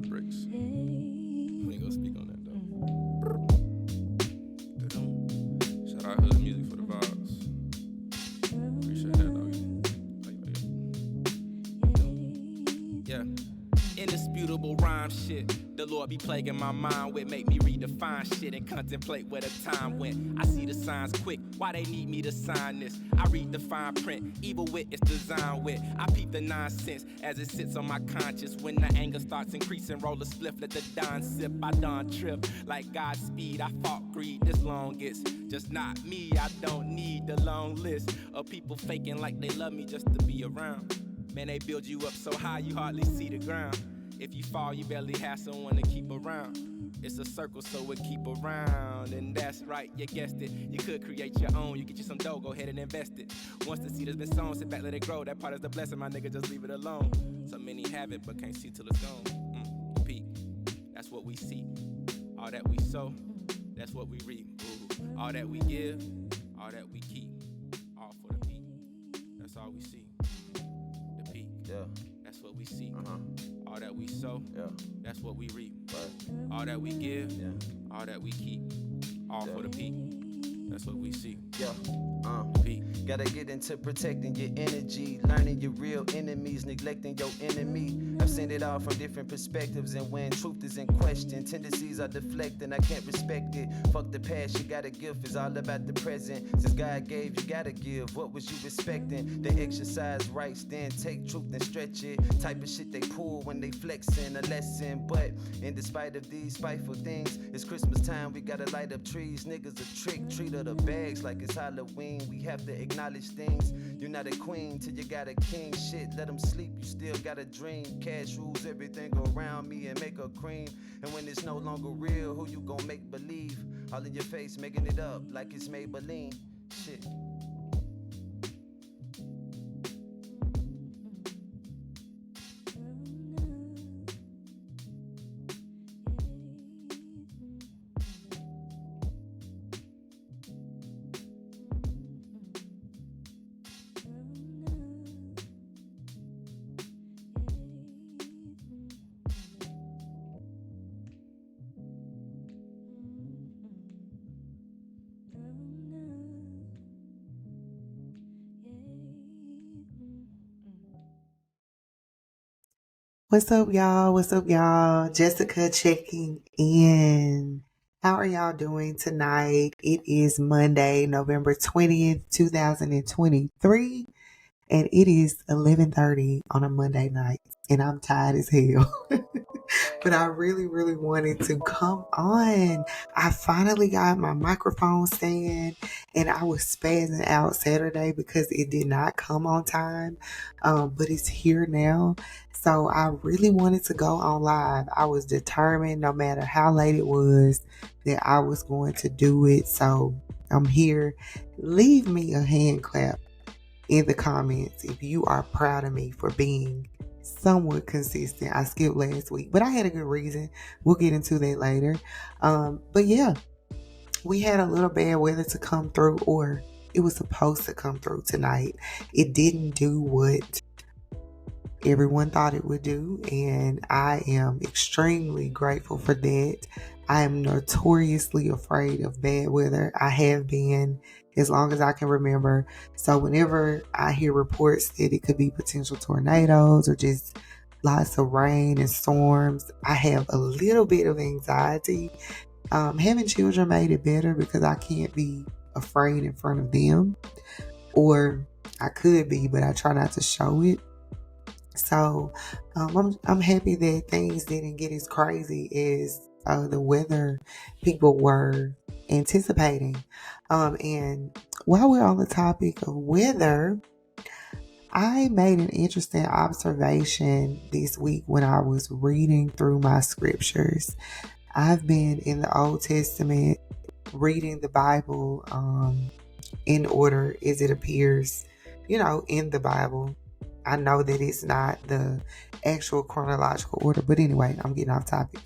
straight bricks. We ain't gonna speak on that though. Shout out Hood Music for the vibes. Appreciate that, dog. Yeah. Indisputable rhyme shit. The Lord be plaguing my mind with, make me redefine shit and contemplate where the time went. I see the signs quick, why they need me to sign this? I read the fine print, evil wit is designed with. I peep the nonsense as it sits on my conscience. When the anger starts increasing, roll a spliff, let the dawn sip. I dawn trip like Godspeed. I fought greed this longest, just not me. I don't need the long list of people faking like they love me just to be around. Man, they build you up so high you hardly see the ground. If you fall, you barely have someone to keep around. It's a circle, so we keep around. And that's right, you guessed it. You could create your own. You get you some dough, go ahead and invest it. Once the seed has been sown, sit back, let it grow. That part is the blessing, my nigga, just leave it alone. So many have it, but can't see till it's gone. Peak, that's what we see. All that we sow, that's what we reap. Ooh. All that we give, all that we keep. All for the peak, that's all we see. The peak, yeah. That's what we see. All that we sow, yeah. That's what we reap. Right. All that we give, yeah. All that we keep. All for the peak. That's what we see. Yeah. Peak. Gotta get into protecting your energy, learning your real enemies, neglecting your enemy. I've seen it all from different perspectives, and when truth is in question, tendencies are deflecting. I can't respect it. Fuck the past, you gotta give. It's all about the present. Since God gave, you gotta give. What was you respecting? They exercise rights, then take truth and stretch it. Type of shit they pull when they flexing a lesson. But in despite of these spiteful things, it's Christmas time. We gotta light up trees. Niggas a trick, treat of the bags like it's Halloween. We have to acknowledge things. You're not a queen till you got a king. Shit, let them sleep, you still got a dream. Cash rules everything around me and make a cream. And when it's no longer real, who you gon' make believe? All in your face, making it up like it's Maybelline. Shit. What's up, y'all? What's up, y'all? Jessica checking in. How are y'all doing tonight? It is Monday, November 20th, 2023, and it is 11:30 on a Monday night, and I'm tired as hell. But I really, really wanted to come on. I finally got my microphone stand, and I was spazzing out Saturday because it did not come on time, but it's here now. So I really wanted to go on live. I was determined, no matter how late it was, that I was going to do it. So I'm here. Leave me a hand clap in the comments if you are proud of me for being somewhat consistent. I skipped last week, but I had a good reason. We'll get into that later. But yeah, we had a little bad weather to come through, or it was supposed to come through tonight. It didn't do what everyone thought it would do, and I am extremely grateful for that. I am notoriously afraid of bad weather. I have been as long as I can remember. So whenever I hear reports that it could be potential tornadoes or just lots of rain and storms, I have a little bit of anxiety. Having children made it better because I can't be afraid in front of them, or I could be, but I try not to show it. So I'm happy that things didn't get as crazy as the weather people were anticipating. And while we're on the topic of weather, I made an interesting observation this week when I was reading through my scriptures. I've been in the Old Testament reading the Bible in order as it appears, in the Bible. I know that it's not the actual chronological order, but anyway, I'm getting off topic.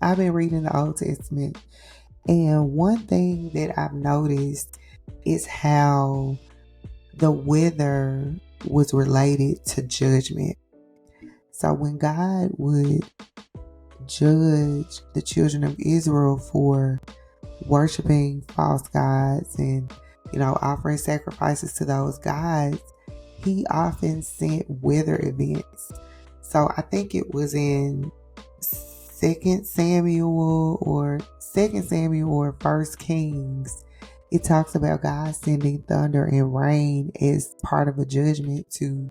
I've been reading the Old Testament, and one thing that I've noticed is how the weather was related to judgment. So when God would judge the children of Israel for worshiping false gods and, offering sacrifices to those gods, he often sent weather events. So I think it was in Second Samuel or First Kings. It talks about God sending thunder and rain as part of a judgment to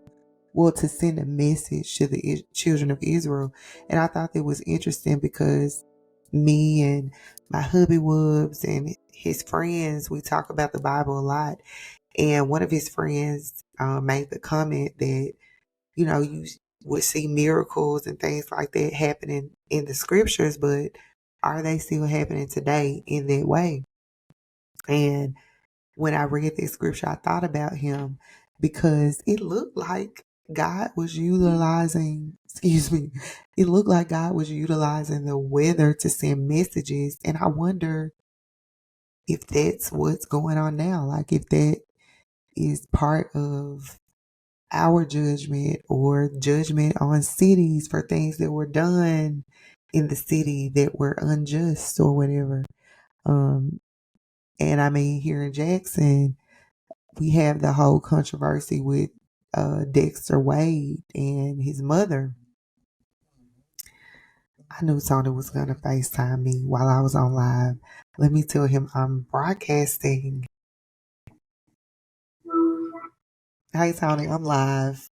send a message to the children of Israel. And I thought that was interesting because me and my hubby Wubs and his friends, we talk about the Bible a lot. And one of his friends made the comment that, you would see miracles and things like that happening in the scriptures, but are they still happening today in that way? And when I read this scripture, I thought about him because it looked like God was utilizing, it looked like God was utilizing the weather to send messages. And I wonder if that's what's going on now. Like if that is part of our judgment or judgment on cities for things that were done in the city that were unjust or whatever. And I mean, here in Jackson, we have the whole controversy with Dexter Wade and his mother. I knew Tony was going to FaceTime me while I was on live. Let me tell him I'm broadcasting. Hey, Tony, I'm live.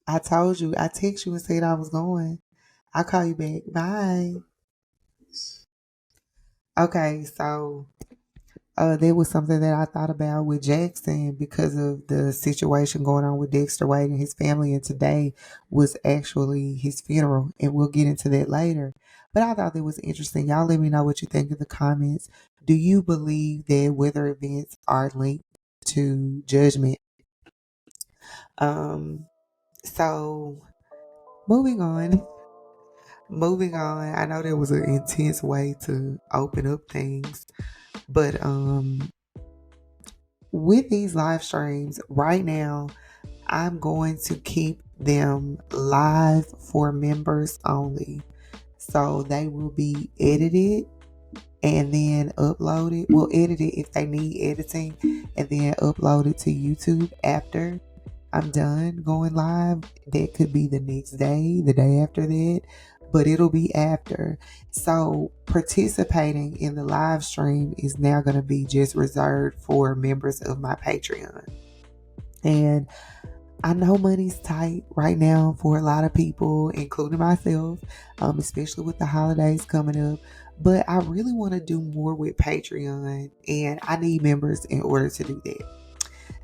I told you, I texted you and said I was going. I'll call you back. Bye. Okay, so there was something that I thought about with Jackson because of the situation going on with Dexter Wade and his family. And today was actually his funeral. And we'll get into that later. But I thought that was interesting. Y'all let me know what you think in the comments. Do you believe that weather events are linked to judgment? So moving on. I know there was an intense way to open up things. But with these live streams right now, I'm going to keep them live for members only. So they will be edited and then uploaded. We'll edit it if they need editing and then upload it to YouTube after I'm done going live. That could be the next day, the day after that, but it'll be after. So participating in the live stream is now going to be just reserved for members of my Patreon. And I know money's tight right now for a lot of people, including myself, especially with the holidays coming up. But I really want to do more with Patreon, and I need members in order to do that.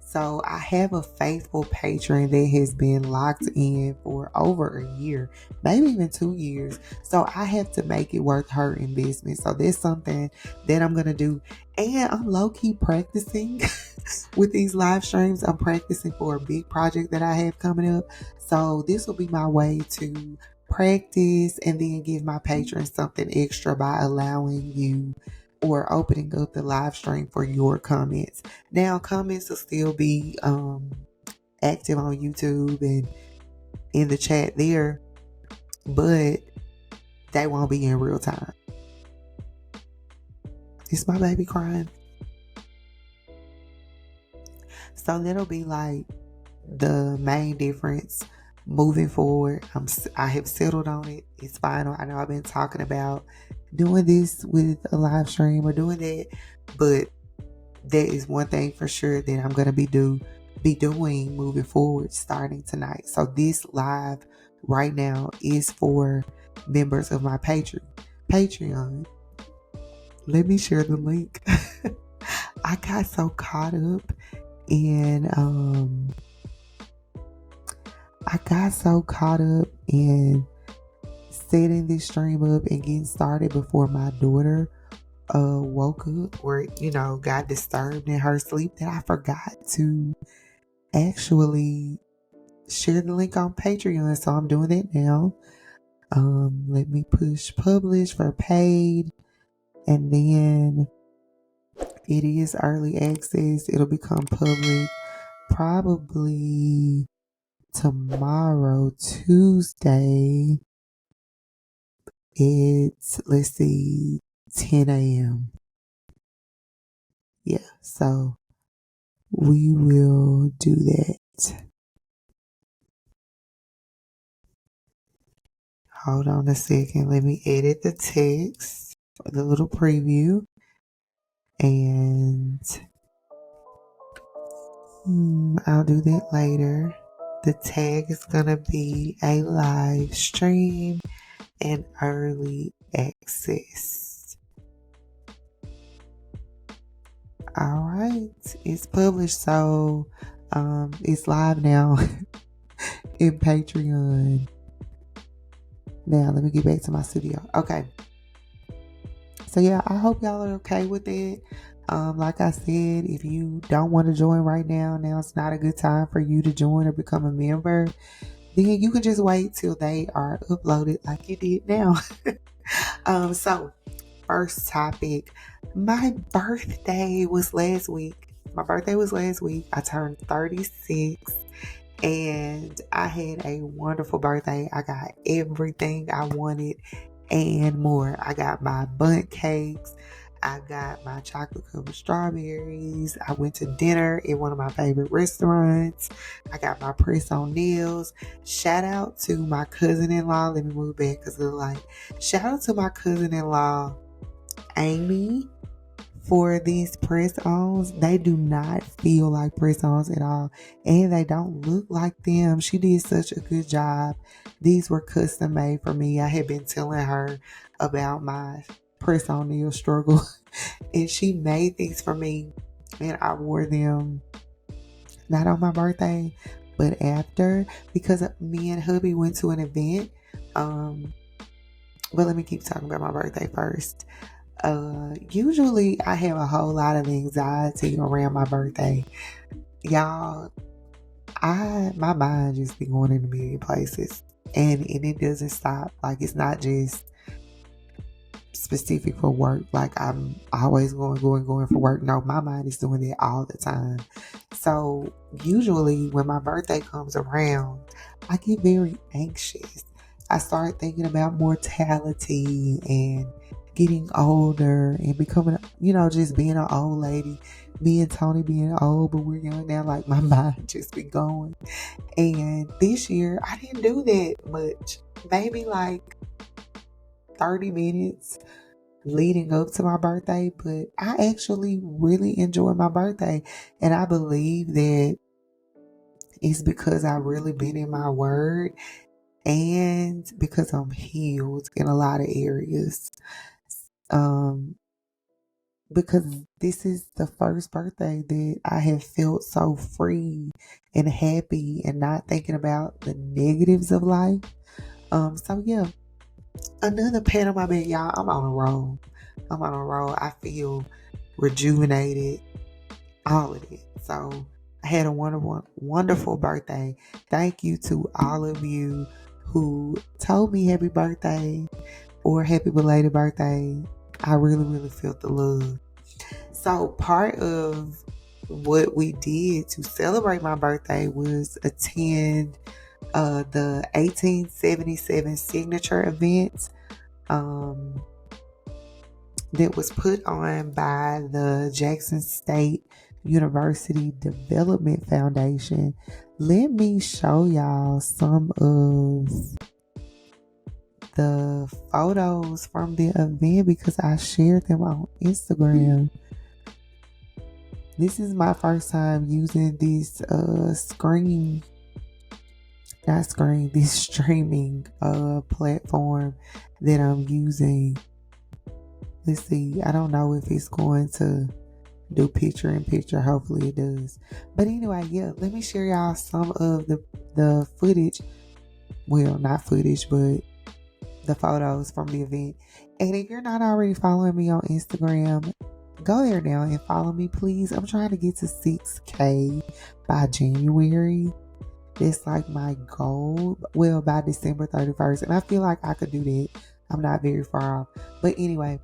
So I have a faithful patron that has been locked in for over a year, maybe even 2 years. So I have to make it worth her investment. So that's something that I'm going to do. And I'm low-key practicing with these live streams. I'm practicing for a big project that I have coming up. So this will be my way to practice and then give my patrons something extra by allowing you or opening up the live stream for your comments. Now, comments will still be active on YouTube and in the chat there, but they won't be in real time. Is my baby crying? So that'll be like the main difference moving forward. I have settled on it. It's final. I know I've been talking about doing this with a live stream or doing that, but that is one thing for sure that I'm going to be doing moving forward starting tonight. So this live right now is for members of my Patreon. Let me share the link. I got so caught up in setting this stream up and getting started before my daughter woke up or got disturbed in her sleep that I forgot to actually share the link on Patreon. So I'm doing that now. Let me push publish for paid, and then it is early access. It'll become public probably tomorrow, Tuesday, it's, let's see, 10 a.m. Yeah, so we will do that. Hold on a second. Let me edit the text for the little preview. And I'll do that later. The tag is going to be a live stream and early access. All right. It's published, so it's live now in Patreon. Now, let me get back to my studio. Okay. So, yeah, I hope y'all are okay with it. Like I said, if you don't want to join right now, it's not a good time for you to join or become a member. Then you can just wait till they are uploaded like you did now. So, first topic. My birthday was last week. I turned 36. And I had a wonderful birthday. I got everything I wanted and more. I got my bundt cakes. I got my chocolate covered strawberries. I went to dinner at one of my favorite restaurants. I got my press-on nails. Shout out to my cousin-in-law. Let me move back because of the light. Shout out to my cousin-in-law, Amy, for these press-ons. They do not feel like press-ons at all, and they don't look like them. She did such a good job. These were custom made for me. I had been telling her about my press-on nail struggle, and she made these for me, and I wore them not on my birthday but after, because me and hubby went to an event. But let me keep talking about my birthday first. Usually I have a whole lot of anxiety around my birthday. Y'all, my mind just be going in a million places, and it doesn't stop. Like, it's not just specific for work. Like, I'm always going for work. No, my mind is doing that all the time. So usually when my birthday comes around, I get very anxious. I start thinking about mortality and getting older and becoming, just being an old lady. Me and Tony being old, but we're young now. Like, my mind just be going. And this year, I didn't do that much. Maybe like 30 minutes leading up to my birthday. But I actually really enjoyed my birthday. And I believe that it's because I've really been in my word and because I'm healed in a lot of areas. Because this is the first birthday that I have felt so free and happy and not thinking about the negatives of life. So yeah, another pat on my back, y'all. I'm on a roll. I feel rejuvenated, all of it. So I had a wonderful birthday. Thank you to all of you who told me happy birthday or happy belated birthday. I really, really felt the love. So part of what we did to celebrate my birthday was attend the 1877 signature event that was put on by the Jackson State University Development Foundation. Let me show y'all some of the photos from the event because I shared them on Instagram. This is my first time using this this streaming platform that I'm using. Let's see. I don't know if it's going to do picture in picture. Hopefully it does. But anyway, yeah, let me share y'all some of the footage. Well, not footage, but the photos from the event. And if you're not already following me on Instagram, go there now and follow me, please. I'm trying to get to 6K by January. That's like my goal. Well, by December 31st. And I feel like I could do that. I'm not very far off. But anyway,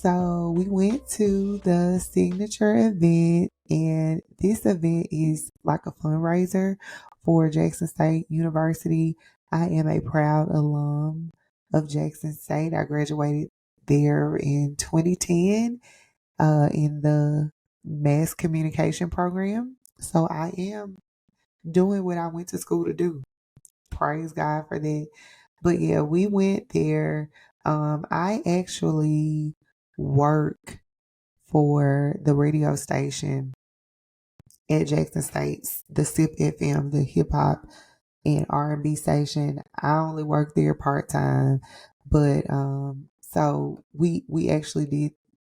So we went to the signature event, and this event is like a fundraiser for Jackson State University. I am a proud alum of Jackson State. I graduated there in 2010 in the mass communication program. So I am doing what I went to school to do. Praise God for that. But yeah, we went there. I actually work for the radio station at Jackson State's, the SIP FM, the hip hop and R&B station. I only work there part time, but so we actually did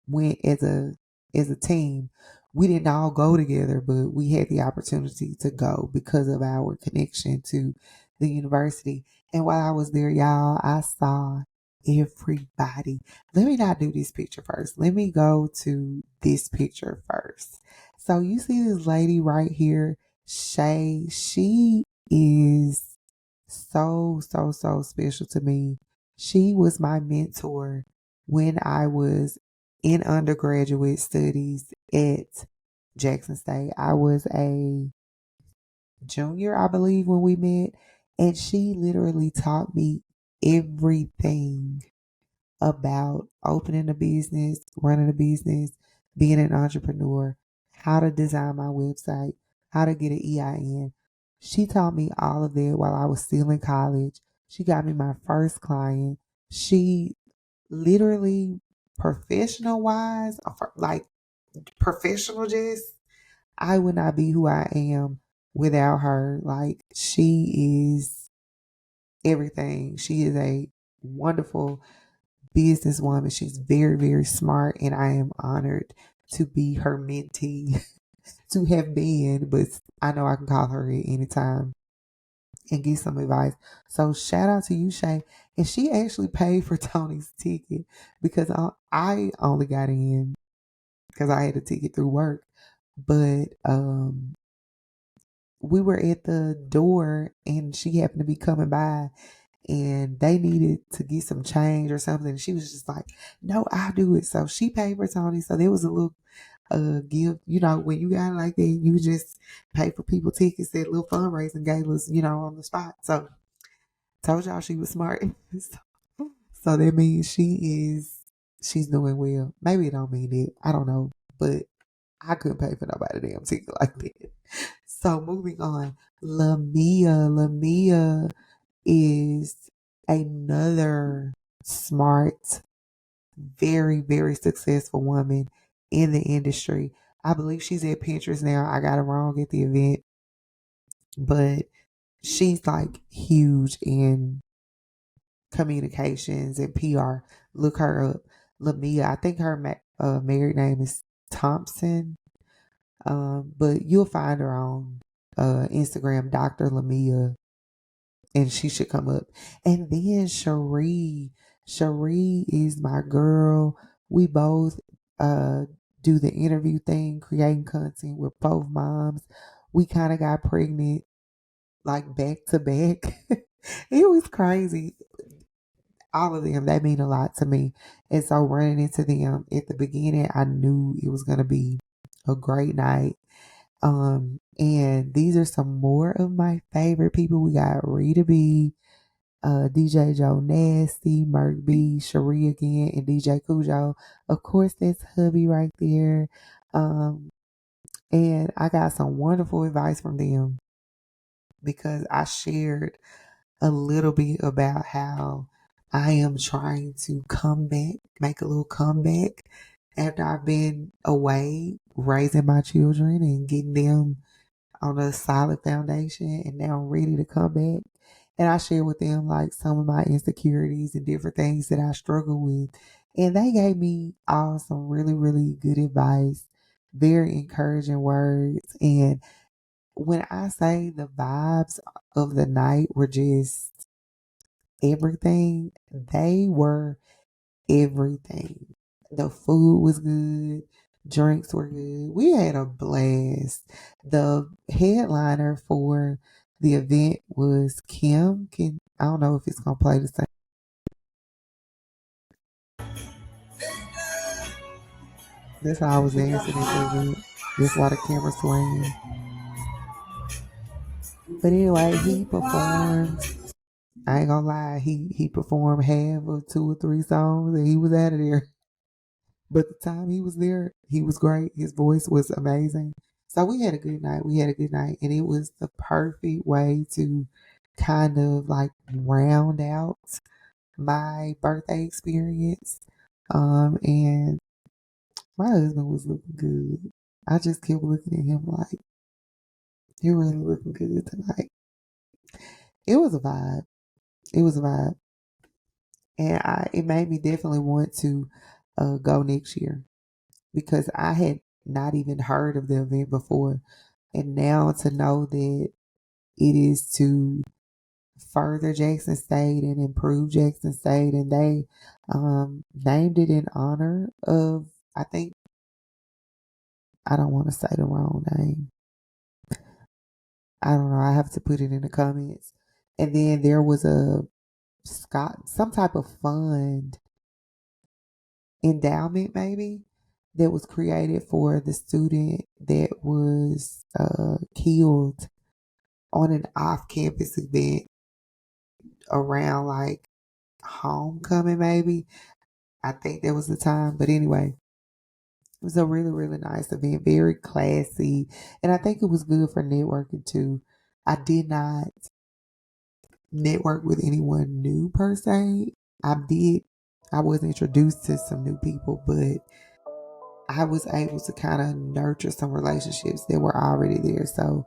went as a team. We didn't all go together, but we had the opportunity to go because of our connection to the university. And while I was there, y'all, I saw everybody. Let me not do this picture first. Let me go to this picture first. So you see this lady right here, Shay. She is so special to me. She was my mentor when I was in undergraduate studies at Jackson State. I was a junior, I believe, when we met, and she literally taught me everything about opening a business, running a business, being an entrepreneur, how to design my website, how to get an EIN. She taught me all of that while I was still in college. She got me my first client. She literally, professional wise, like professional just, I would not be who I am without her. Like, she is everything. She is a wonderful businesswoman. She's very smart, and I am honored to be her mentee, to have been, but I know I can call her at any time and get some advice. So shout out to you, Shay. And she actually paid for Tony's ticket because I only got in because I had a ticket through work. But we were at the door and she happened to be coming by and they needed to get some change or something. And she was just like, no, I'll do it. So she paid for Tony. So there was a little gift, when you got it like that, you just pay for people tickets at little fundraising galas, on the spot. So told y'all she was smart. So that means she's doing well. Maybe it don't mean it. I don't know. But I couldn't pay for nobody damn ticket like that. So moving on, Lamia. Lamia is another smart, very successful woman in the industry. I believe she's at Pinterest now. I got it wrong at the event, but she's like huge in communications and PR. Look her up, Lamia. I think her married name is Thompson, but you'll find her on Instagram, Dr. Lamia, and she should come up. And then Cherie. Cherie is my girl. We both do the interview thing, creating content. We're both moms. We kind of got pregnant like back to back. It was crazy. All of them, they mean a lot to me. And so running into them at the beginning, I knew it was going to be a great night. And these are some more of my favorite people. We got Rita B, DJ Joe Nasty, Merc B, Cherie again, and DJ Cujo. Of course, that's hubby right there. And I got some wonderful advice from them because I shared a little bit about how I am trying to come back, make a little comeback after I've been away raising my children and getting them on a solid foundation, and now I'm ready to come back. And I share with them like some of my insecurities and different things that I struggle with. And they gave me all some really good advice, very encouraging words. And when I say the vibes of the night were just everything, they were everything. The food was good, drinks were good. We had a blast. The headliner for the event was Kim. I don't know if it's gonna play the same. That's how I was dancing into it. That's why the camera swaying. But anyway, he performed. I ain't gonna lie, he performed half of 2 or 3 songs and he was out of there. But the time he was there, he was great. His voice was amazing. So we had a good night. We had a good night. And it was the perfect way to kind of like round out my birthday experience. And my husband was looking good. I just kept looking at him like, you're really looking good tonight. It was a vibe. It was a vibe. And it made me definitely want to go next year because I had not even heard of the event before. And now to know that it is to further Jackson State and improve Jackson State, and they named it in honor of, I think, I don't want to say the wrong name. I don't know. I have to put it in the comments. And then there was some type of fund endowment maybe that was created for the student that was killed on an off-campus event around like homecoming maybe. I think that was the time. But anyway, it was a really, really nice event, very classy. And I think it was good for networking too. I did not network with anyone new per se. I was introduced to some new people, but I was able to kind of nurture some relationships that were already there. So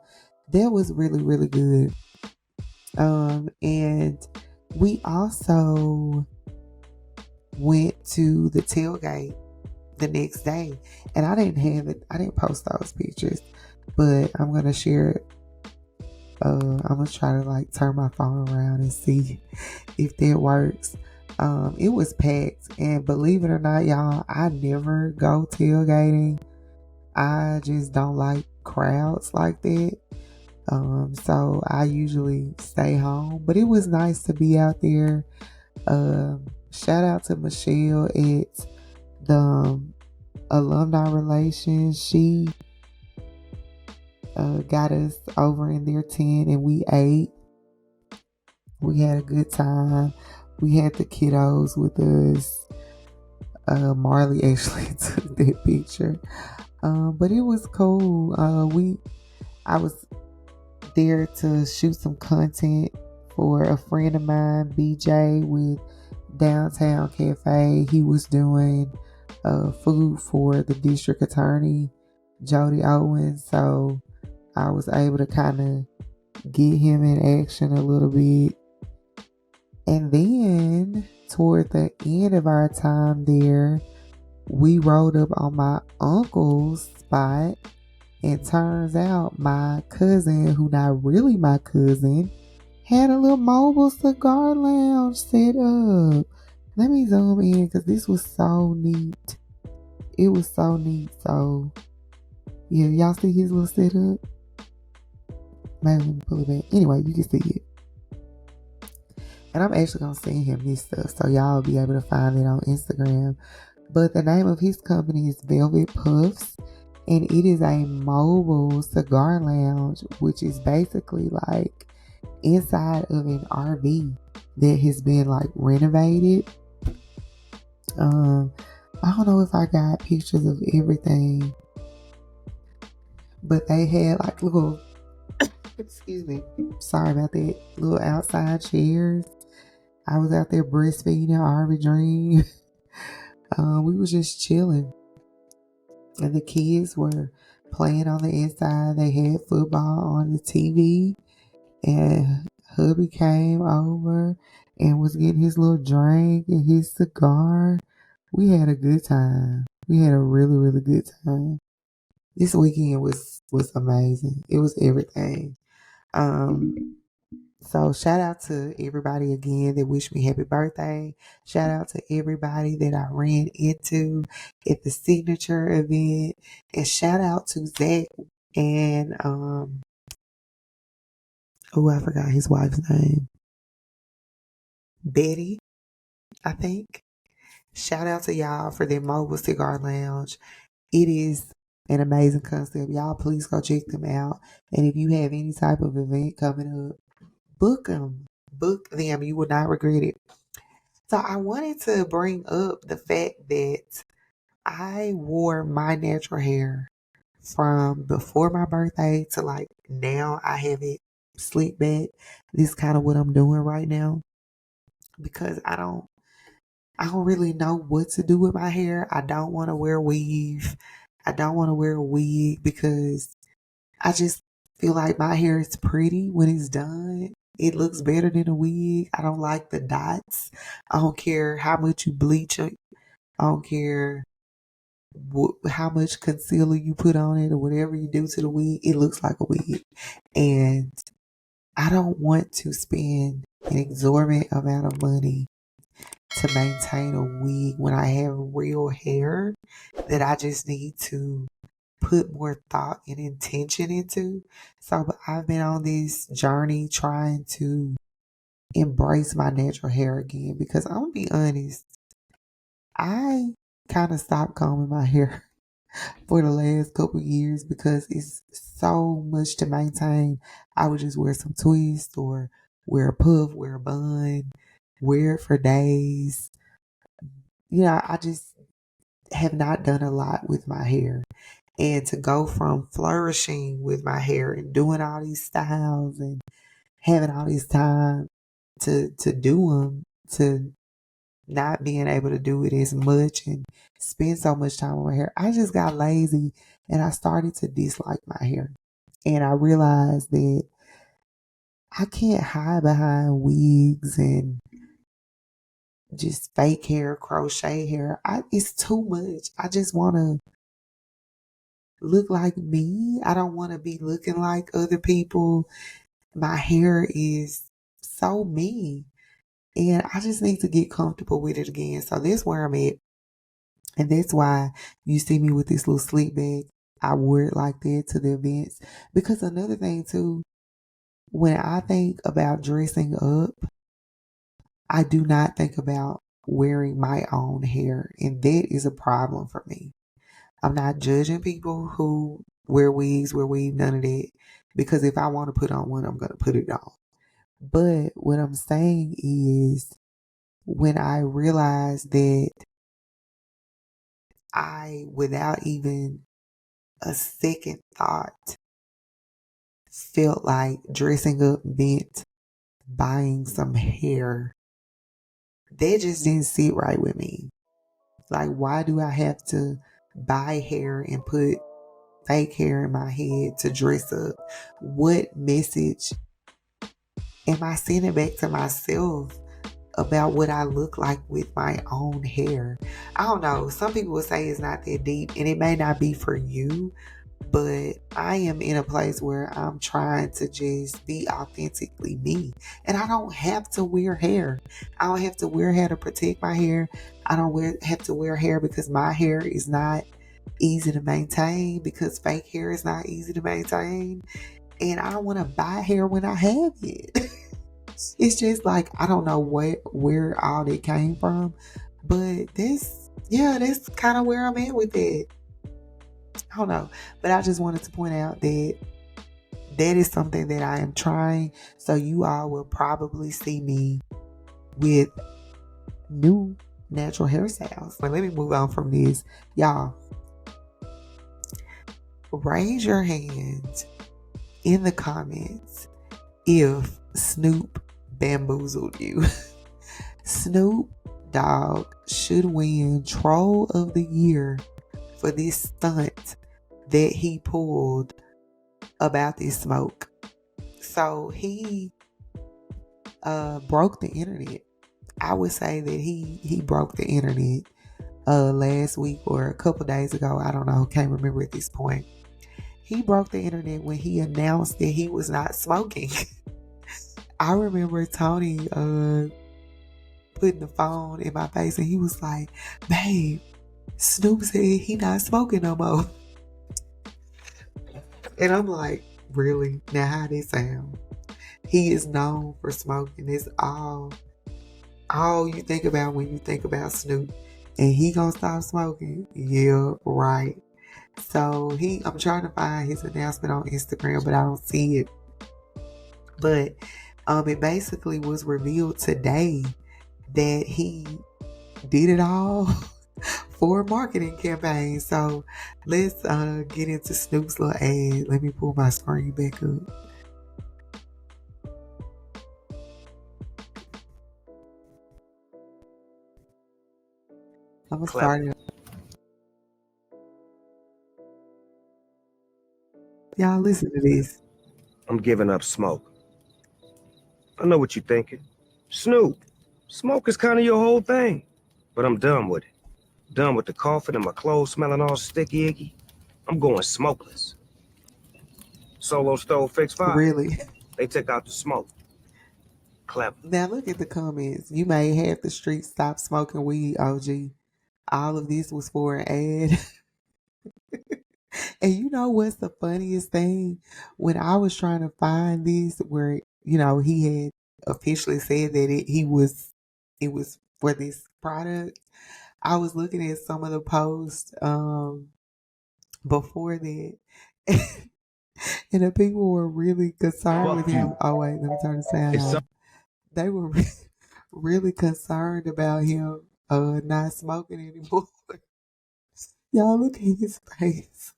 that was really, really good. And we also went to the tailgate the next day, and I didn't post those pictures, but I'm gonna share it. I'm gonna try to like turn my phone around and see if that works. It was packed, and believe it or not, y'all, I never go tailgating. I just don't like crowds like that. So I usually stay home, but it was nice to be out there. Shout out to Michelle at the alumni relations. She got us over in their tent and we ate. We had a good time. We had the kiddos with us. Marley actually took that picture. But it was cool. I was there to shoot some content for a friend of mine, BJ, with Downtown Cafe. He was doing food for the district attorney, Jody Owens. So I was able to kind of get him in action a little bit. And then toward the end of our time there, we rolled up on my uncle's spot. And turns out my cousin, who not really my cousin, had a little mobile cigar lounge set up. Let me zoom in because this was so neat. It was so neat. So, yeah, y'all see his little setup? Maybe let me pull it back. Anyway, you can see it. And I'm actually going to send him this stuff so y'all will be able to find it on Instagram. But the name of his company is Velvet Puffs. And it is a mobile cigar lounge, which is basically like inside of an RV that has been like renovated. I don't know if I got pictures of everything, but they had like little, excuse me, sorry about that, little outside chairs. I was out there breastfeeding RV Dream. We was just chilling. And the kids were playing on the inside. They had football on the TV. And hubby came over and was getting his little drink and his cigar. We had a good time. We had a really, really good time. This weekend was amazing. It was everything. So shout out to everybody again that wished me happy birthday. Shout out to everybody that I ran into at the signature event. And shout out to Zach and I forgot his wife's name. Betty, I think. Shout out to y'all for their mobile cigar lounge. It is an amazing concept. Y'all, please go check them out. And if you have any type of event coming up, book them. Book them. You will not regret it. So I wanted to bring up the fact that I wore my natural hair from before my birthday to like now. I have it slicked back. This is kind of what I'm doing right now because I don't really know what to do with my hair. I don't want to wear a weave. I don't want to wear a wig because I just feel like my hair is pretty when it's done. It looks better than a wig. I don't like the dots. I don't care how much you bleach it. I don't care how much concealer you put on it or whatever you do to the wig. It looks like a wig. And I don't want to spend an exorbitant amount of money to maintain a wig when I have real hair that I just need to put more thought and intention into. So I've been on this journey trying to embrace my natural hair again because I'm gonna be honest, I kind of stopped combing my hair for the last couple years because it's so much to maintain. I would just wear some twists or wear a puff, wear a bun, wear it for days. I just have not done a lot with my hair. And to go from flourishing with my hair and doing all these styles and having all this time to do them, to not being able to do it as much and spend so much time on my hair, I just got lazy and I started to dislike my hair. And I realized that I can't hide behind wigs and just fake hair, crochet hair. It's too much. I just want to look like me. I don't want to be looking like other people. My hair is so me. And I just need to get comfortable with it again. So that's where I'm at. And that's why you see me with this little sleep bag. I wear it like that to the events. Because another thing too, when I think about dressing up, I do not think about wearing my own hair. And that is a problem for me. I'm not judging people who wear wigs, wear weave, none of that. Because if I want to put on one, I'm going to put it on. But what I'm saying is when I realized that I, without even a second thought, felt like dressing up meant buying some hair, that just didn't sit right with me. Like, why do I have to buy hair and put fake hair in my head to dress up? What message am I sending back to myself about what I look like with my own hair? I don't know. Some people will say it's not that deep, and it may not be for you, but I am in a place where I'm trying to just be authentically me. And I don't have to wear hair. I don't have to wear hair to protect my hair. I don't have to wear hair because my hair is not easy to maintain, because fake hair is not easy to maintain. And I don't want to buy hair when I have it. It's just like, I don't know where all that came from. But that's kind of where I'm at with it. I don't know. But I just wanted to point out that is something that I am trying. So you all will probably see me with new natural hairstyles. But let me move on from this. Y'all, raise your hand in the comments if Snoop bamboozled you. Snoop Dogg should win Troll of the Year for this stunt that he pulled about this smoke. So he broke the internet. I would say that he broke the internet last week or a couple days ago. I don't know. Can't remember at this point. He broke the internet when he announced that he was not smoking. I remember Tony putting the phone in my face and he was like, "Babe, Snoop said he not smoking no more." And I'm like, really? Now how they sound? He is known for smoking. It's all you think about when you think about Snoop. And he gonna stop smoking? Yeah, right. So I'm trying to find his announcement on Instagram, but I don't see it. But it basically was revealed today that he did it all for a marketing campaign. So let's get into Snoop's little ad. Let me pull my screen back up. I'm gonna start it. Y'all listen to this. I'm giving up smoke. I know what you're thinking. Snoop, smoke is kind of your whole thing. But I'm done with it. Done with the coughing and my clothes smelling all sticky icky. I'm going smokeless. Solo Stove Fix 5. Really? They took out the smoke. Clever. Now look at the comments. You made half the street stop smoking weed, OG. All of this was for an ad. And you know what's the funniest thing? When I was trying to find this, where he had officially said that it was for this product, I was looking at some of the posts before that, and the people were really concerned with him. Oh wait, let me turn the sound off. They were really concerned about him not smoking anymore. Y'all look at his face.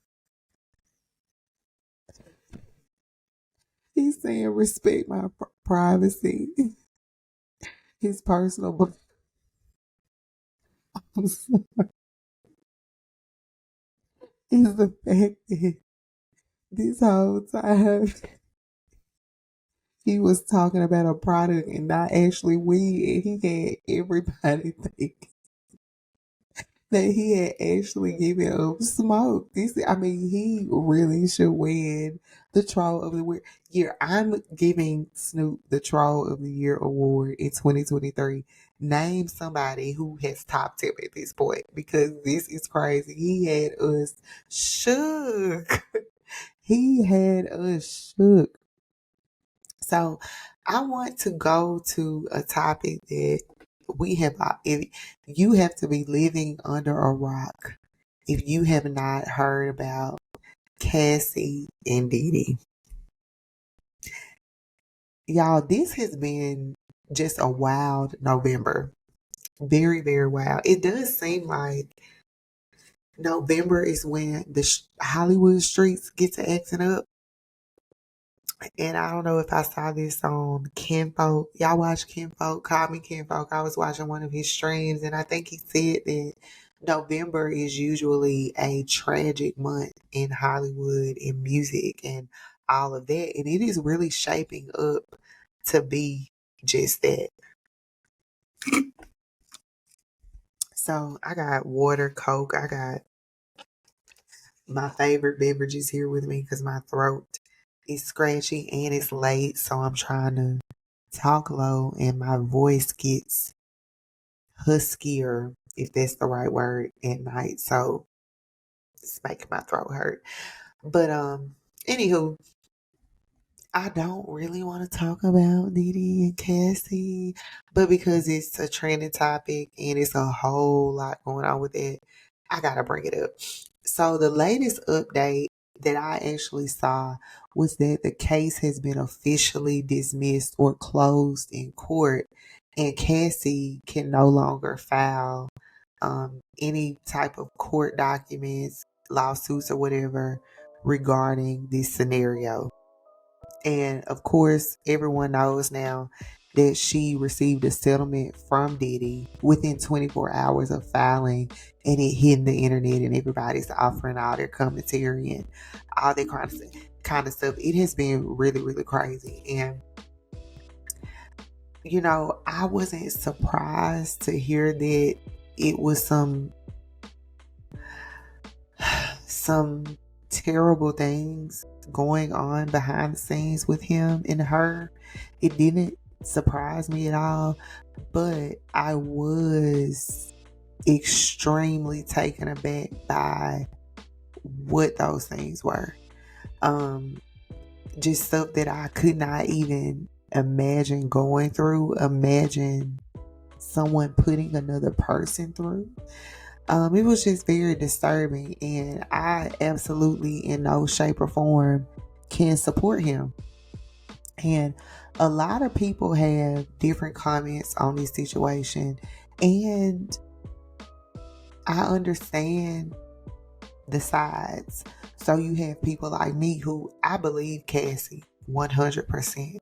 He's saying respect my privacy. His personal. I'm sorry. Is the fact that this whole time he was talking about a product and not actually weed, and he had everybody think that he had actually given up smoke. He really should win the Troll of the Year. I'm giving Snoop the Troll of the Year award in 2023. Name somebody who has topped him at this point, because this is crazy. He had us shook. He had us shook. So I want to go to a topic that we have. If you have to be living under a rock if you have not heard about Cassie and Diddy. Y'all, this has been just a wild November. Very, very wild. It does seem like November is when the Hollywood streets get to acting up. And I don't know if I saw this on Kinfolk. Y'all watch Kinfolk? Call me Kinfolk. I was watching one of his streams, and I think he said that November is usually a tragic month in Hollywood, in music, and all of that. And it is really shaping up to be just that. So I got water, Coke. I got my favorite beverages here with me because my throat is scratchy and it's late. So I'm trying to talk low and my voice gets huskier, if that's the right word, at night. So it's making my throat hurt. But anywho, I don't really want to talk about Diddy and Cassie, but because it's a trending topic and it's a whole lot going on with it, I gotta bring it up. So the latest update that I actually saw was that the case has been officially dismissed or closed in court, and Cassie can no longer file any type of court documents, lawsuits, or whatever regarding this scenario. And of course, everyone knows now that she received a settlement from Diddy within 24 hours of filing, and it hit the internet, and everybody's offering all their commentary and all that kind of stuff. It has been really, really crazy. And, I wasn't surprised to hear that it was some terrible things going on behind the scenes with him and her. It didn't surprise me at all, but I was extremely taken aback by what those things were. Just stuff that I could not even imagine going through, imagine someone putting another person through. It was just very disturbing, and I absolutely, in no shape or form, can support him. And a lot of people have different comments on this situation, and I understand the sides. So you have people like me who I believe Cassie 100%.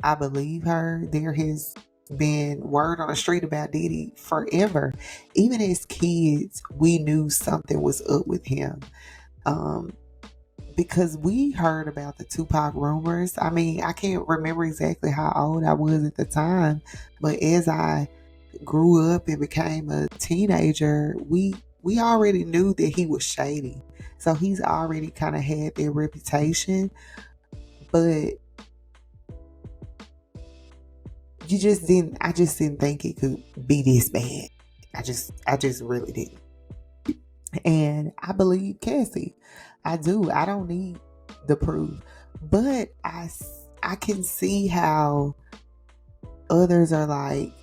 I believe her. There has been word on the street about Diddy forever. Even as kids, we knew something was up with him. Because we heard about the Tupac rumors. I mean, I can't remember exactly how old I was at the time, but as I grew up and became a teenager, we already knew that he was shady. So he's already kind of had that reputation, but I just didn't think it could be this bad. I just really didn't. And I believe Cassie. I do. I don't need the proof. But I can see how others are like,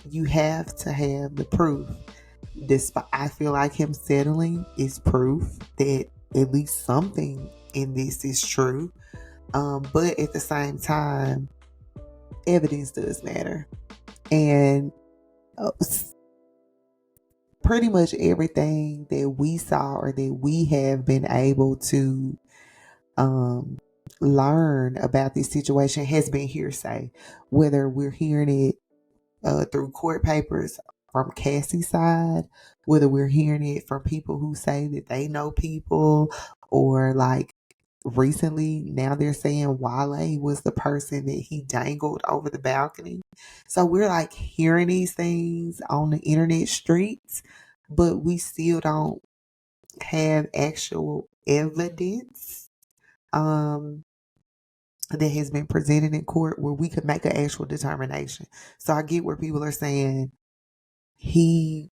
you have to have the proof. Despite, I feel like him settling is proof that at least something in this is true. But at the same time, evidence does matter. And pretty much everything that we saw or that we have been able to learn about this situation has been hearsay. Whether we're hearing it through court papers from Cassie's side, whether we're hearing it from people who say that they know people, or like recently now they're saying Wale was the person that he dangled over the balcony. So we're like hearing these things on the internet streets, but we still don't have actual evidence that has been presented in court where we could make an actual determination. So I get where people are saying he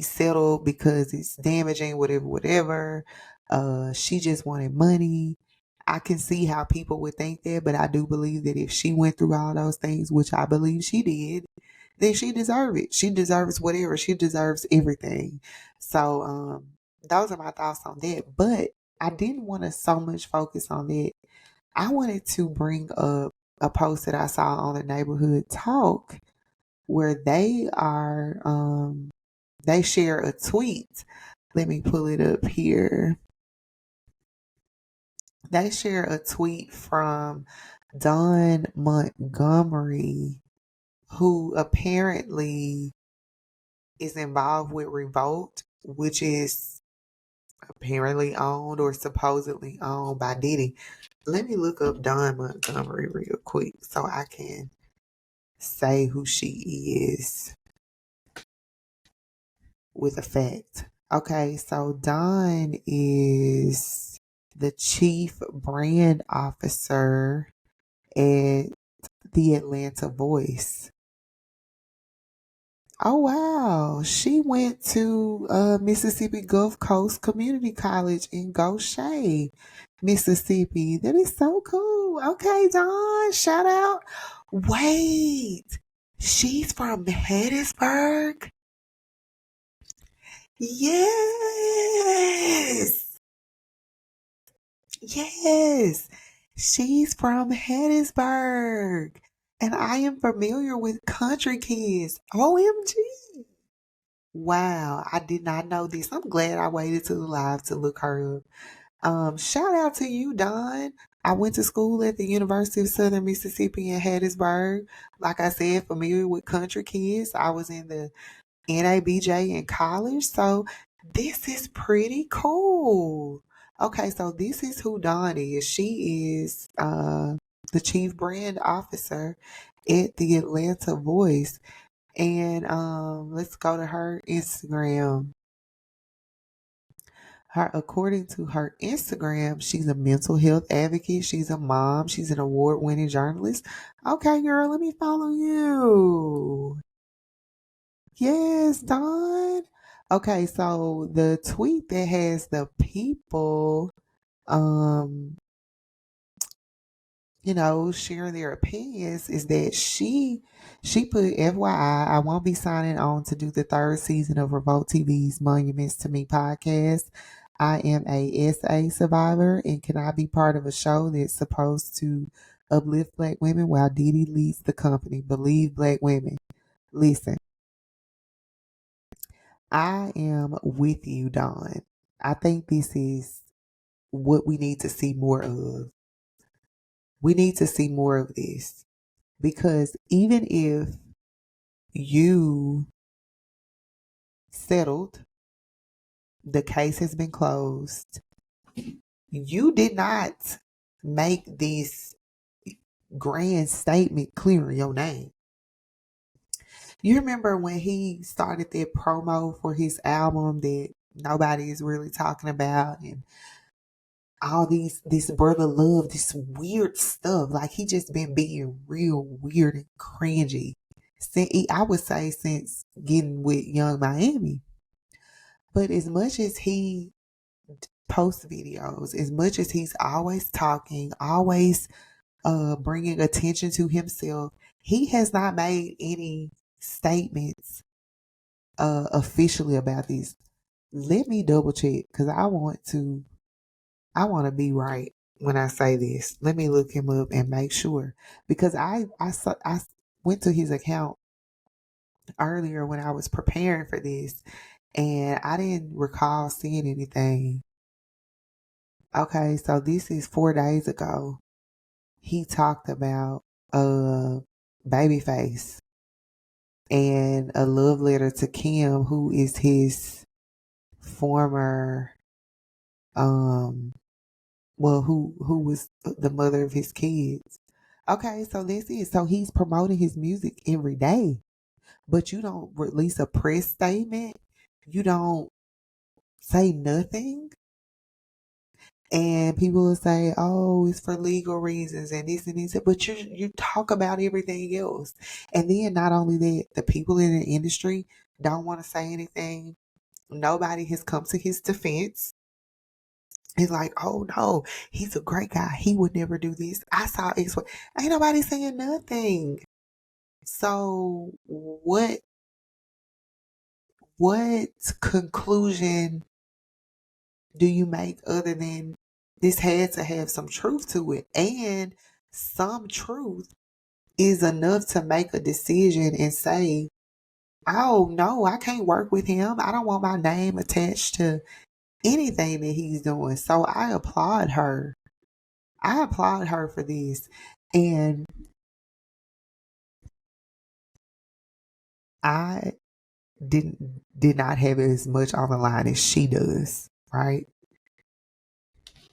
settled because it's damaging, whatever. She just wanted money. I can see how people would think that, but I do believe that if she went through all those things, which I believe she did, then she deserves it. She deserves whatever. She deserves everything. So those are my thoughts on that. But I didn't want to so much focus on that. I wanted to bring up a post that I saw on the Neighborhood Talk where they share a tweet. Let me pull it up here. They share a tweet from Don Montgomery, who apparently is involved with Revolt, which is apparently owned or supposedly owned by Diddy. Let me look up Don Montgomery real quick so I can say who she is with a fact. Okay, so Don is the chief brand officer at the Atlanta Voice. Oh wow, she went to Mississippi Gulf Coast Community College in Goshen, Mississippi. That is so cool. Okay, Dawn, shout out. Wait, she's from Hattiesburg? Yes, yes, she's from Hattiesburg. And I am familiar with Country Kids. OMG. Wow, I did not know this. I'm glad I waited till the live to look her up. Shout out to you, Don. I went to school at the University of Southern Mississippi in Hattiesburg. Like I said, familiar with Country Kids. I was in the NABJ in college, so this is pretty cool. Okay, so this is who Dawn is. She is the chief brand officer at the Atlanta Voice. And let's go to her Instagram. According to her Instagram, she's a mental health advocate. She's a mom. She's an award-winning journalist. Okay, girl, let me follow you. Yes, Dawn. Okay, so the tweet that has the people sharing their opinions is that she put FYI, I won't be signing on to do the third season of Revolt TV's Monuments to Me podcast. I am a SA survivor and cannot be part of a show that's supposed to uplift black women while Diddy leads the company. Believe black women. Listen, I am with you, Dawn. I think this is what we need to see more of. We need to see more of this because even if you settled, the case has been closed. You did not make this grand statement clear in your name. You remember when he started that promo for his album that nobody is really talking about and all this brother love, this weird stuff. Like he just been being real weird and cringy. I would say since getting with Young Miami. But as much as he posts videos, as much as he's always talking, always bringing attention to himself, he has not made any statements officially about this. Let me double check because I want to be right when I say this. Let me look him up and make sure because I went to his account earlier when I was preparing for this and I didn't recall seeing anything. Okay, so this is 4 days ago. He talked about Babyface and a love letter to Kim, who is his former who was the mother of his kids. Okay, so this is so he's promoting his music every day. But you don't release a press statement. You don't say nothing. And people will say, oh, it's for legal reasons and this and this. But you talk about everything else. And then not only that, the people in the industry don't want to say anything. Nobody has come to his defense. It's like, oh no, he's a great guy. He would never do this. I saw X. Ain't nobody saying nothing. So what conclusion do you make other than this had to have some truth to it? And some truth is enough to make a decision and say, oh no, I can't work with him. I don't want my name attached to anything that he's doing. So I applaud her. I applaud her for this. And I did not have as much on the line as she does, right?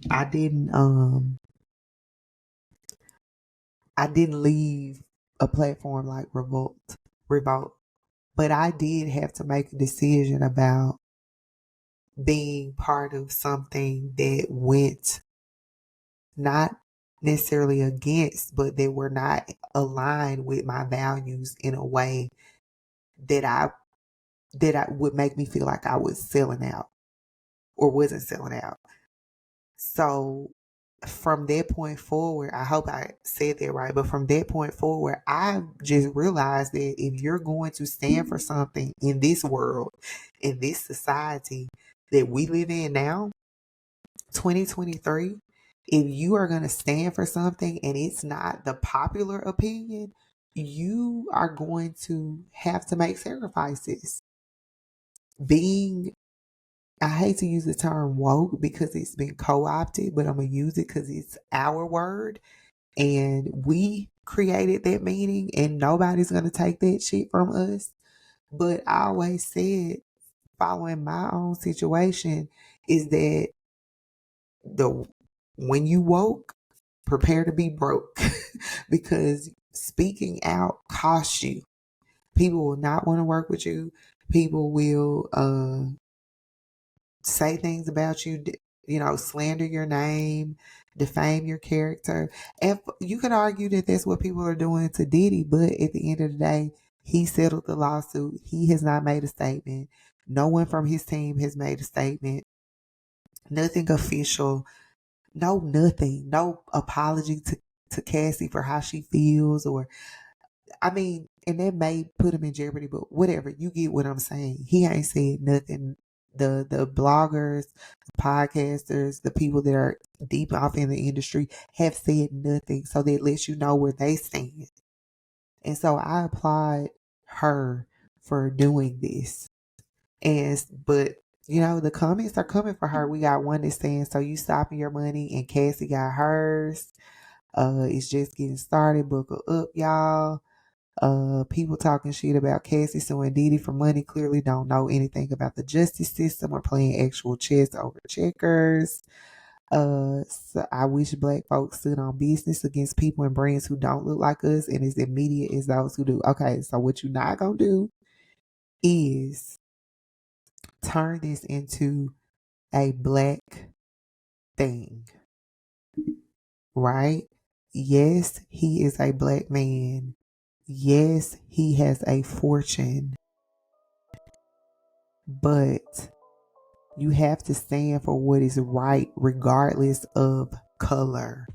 I didn't leave a platform like Revolt, but I did have to make a decision about being part of something that went not necessarily against, but they were not aligned with my values in a way that I would make me feel like I was selling out or wasn't selling out. So from that point forward, I hope I said that right, but from that point forward, I just realized that if you're going to stand for something in this world, in this society that we live in now, 2023, if you are going to stand for something and it's not the popular opinion, you are going to have to make sacrifices. I hate to use the term woke because it's been co-opted, but I'm going to use it because it's our word and we created that meaning and nobody's going to take that shit from us. But I always said, following my own situation, is that when you woke, prepare to be broke because speaking out costs you. People will not want to work with you. People will say things about you, slander your name, defame your character. And you could argue that that's what people are doing to Diddy, but at the end of the day, he settled the lawsuit. He has not made a statement. No one from his team has made a statement. Nothing official. No, nothing. No apology to Cassie for how she feels, or I mean, and that may put him in jeopardy, but whatever, you get what I'm saying. He ain't said nothing. The bloggers, the podcasters, the people that are deep off in the industry have said nothing. So that lets you know where they stand. And so I applaud her for doing this. But you know, the comments are coming for her. We got one that's saying, so you stopping your money, and Cassie got hers. It's just getting started. Buckle up, y'all. People talking shit about Cassie suing Diddy for money clearly don't know anything about the justice system or playing actual chess over checkers. So I wish black folks stood on business against people and brands who don't look like us and as immediate as those who do. Okay, so what you're not gonna do is turn this into a black thing, right? Yes, he is a black man. Yes, he has a fortune, but you have to stand for what is right regardless of color.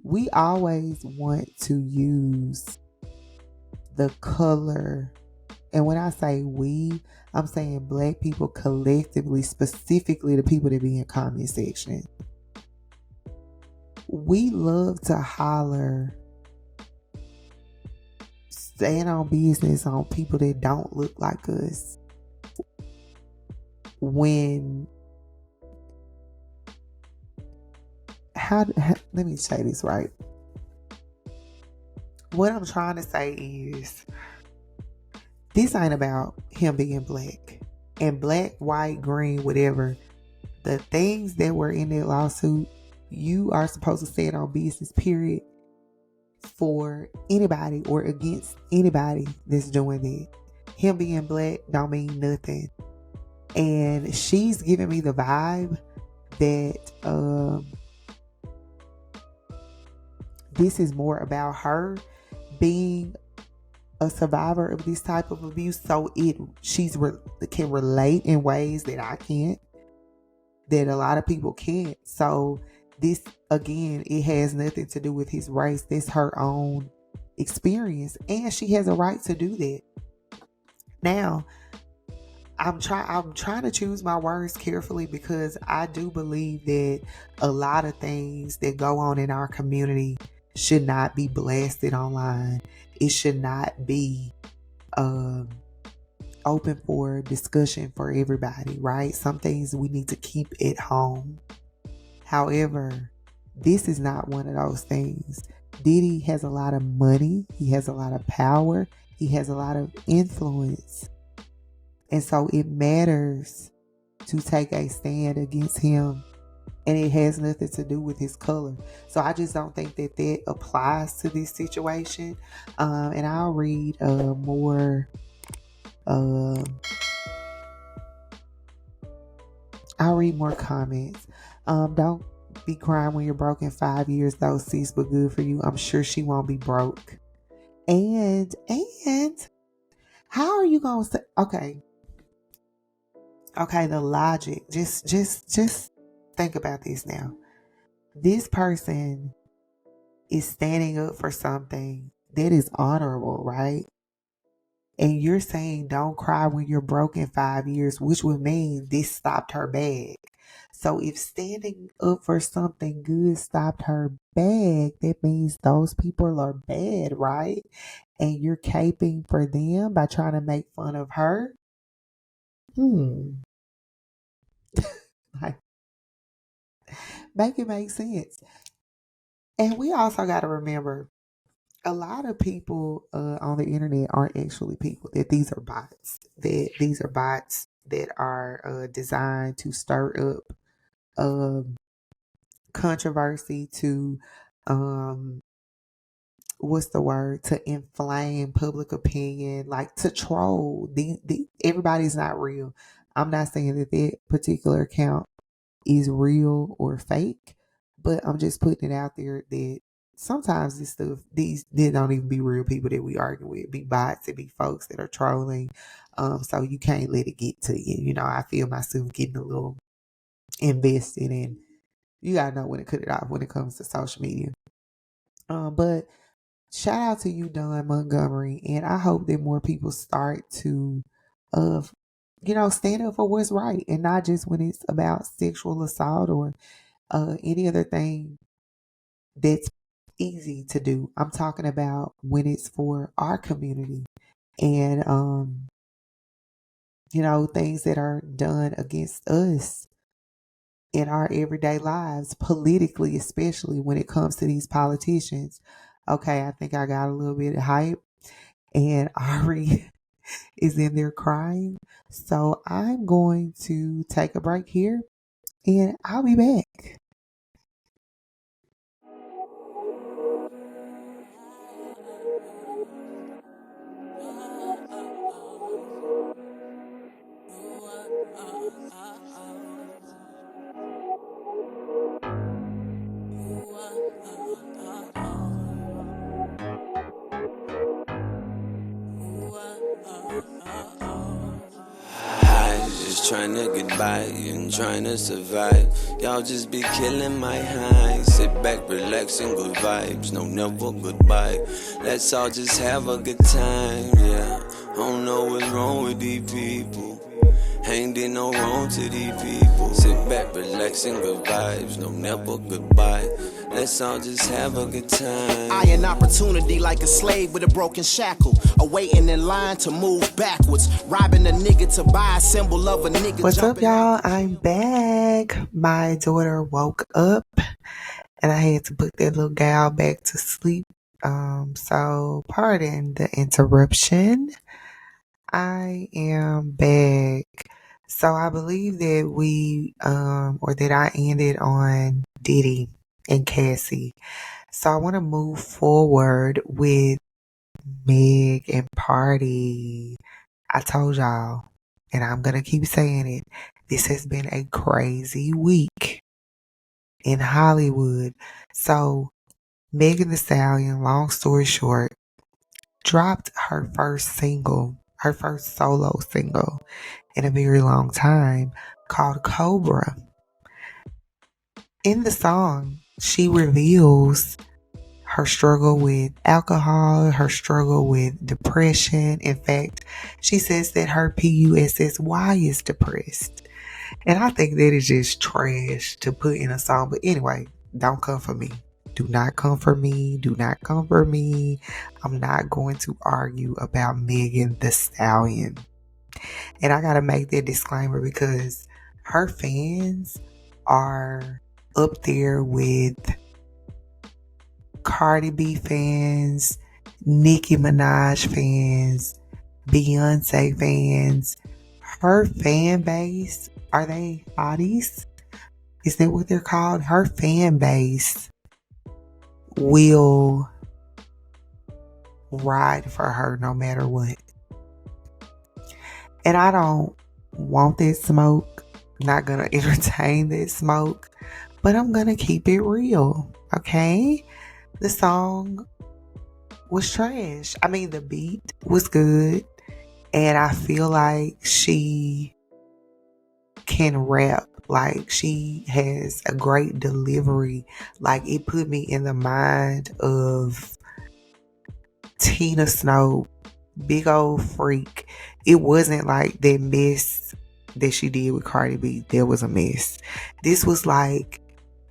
We always want to use the color, and when I say we, I'm saying black people collectively, specifically the people that be in comment section. We love to holler, stand on business on people that don't look like us. Let me say this right. What I'm trying to say is, this ain't about him being black. And black, white, green, whatever. The things that were in that lawsuit, you are supposed to stand on business, period, for anybody or against anybody that's doing that. Him being black don't mean nothing. And she's giving me the vibe that this is more about her being a survivor of this type of abuse, so she can relate in ways that I can't, that a lot of people can't. So this, again, it has nothing to do with his race. That's her own experience, and she has a right to do that. Now, I'm trying to choose my words carefully, because I do believe that a lot of things that go on in our community should not be blasted online. It should not be open for discussion for everybody, right? Some things we need to keep at home. However, this is not one of those things. Diddy has a lot of money. He has a lot of power. He has a lot of influence. And so it matters to take a stand against him. And it has nothing to do with his color. So I just don't think that applies to this situation. And I'll read more. I'll read more comments. Don't be crying when you're broke in 5 years, though, sis, but good for you. I'm sure she won't be broke. And how are you gonna say? Okay, the logic. Just think about this now. This person is standing up for something that is honorable, right? And you're saying don't cry when you're broke in 5 years, which would mean this stopped her bag. So if standing up for something good stopped her bag, that means those people are bad, right? And you're caping for them by trying to make fun of her. Like, make it make sense. And we also got to remember, a lot of people on the internet aren't actually people. That these are bots. That these are bots that are designed to stir up controversy, to to inflame public opinion, like to troll. Everybody's not real. I'm not saying that particular account is real or fake, but I'm just putting it out there that sometimes this stuff, they don't even be real people that we argue with. It be bots, it be folks that are trolling. So you can't let it get to you. You know, I feel myself getting a little invested in, you gotta know when to cut it off when it comes to social media. But shout out to you, Don Montgomery, and I hope that more people start to, uh, stand up for what's right, and not just when it's about sexual assault or any other thing that's easy to do. I'm talking about when it's for our community and things that are done against us in our everyday lives, politically, especially when it comes to these politicians. Okay, I think I got a little bit of hype, and Ari is in there crying. So I'm going to take a break here, and I'll be back. Just trying to get by and trying to survive. Y'all just be killing my high. Sit back, relax, and good vibes. No, never goodbye. Let's all just have a good time, yeah. I don't know what's wrong with these people. Ain't did no wrong to these people. Sit back, relax, and good vibes. No, never goodbye. Let's all just have a good time. I an opportunity like a slave with a broken shackle, awaiting in line to move backwards, robbing a nigga to buy a symbol of a nigga. What's up, y'all? I'm back. My daughter woke up and I had to put that little gal back to sleep. So pardon the interruption. I am back. So I believe that we or that I ended on Diddy and Cassie. So I want to move forward with Meg and Pardi. I told y'all, and I'm going to keep saying it, this has been a crazy week in Hollywood. So Megan Thee Stallion, long story short, dropped her first solo single in a very long time called Cobra. In the song, she reveals her struggle with alcohol, her struggle with depression. In fact, she says that her PUSSY is depressed. And I think that is just trash to put in a song. But anyway, don't come for me. Do not come for me. Do not come for me. I'm not going to argue about Megan Thee Stallion. And I got to make that disclaimer because her fans are up there with Cardi B fans, Nicki Minaj fans, Beyonce fans. Her fan base, are they hotties? Is that what they're called? Her fan base will ride for her no matter what. And I don't want that smoke. I'm not going to entertain that smoke. But I'm going to keep it real. Okay? The song was trash. I mean, the beat was good. And I feel like she can rap. Like, she has a great delivery. Like, it put me in the mind of Tina Snow, big old freak. It wasn't like that mess that she did with Cardi B. There was a mess. This was like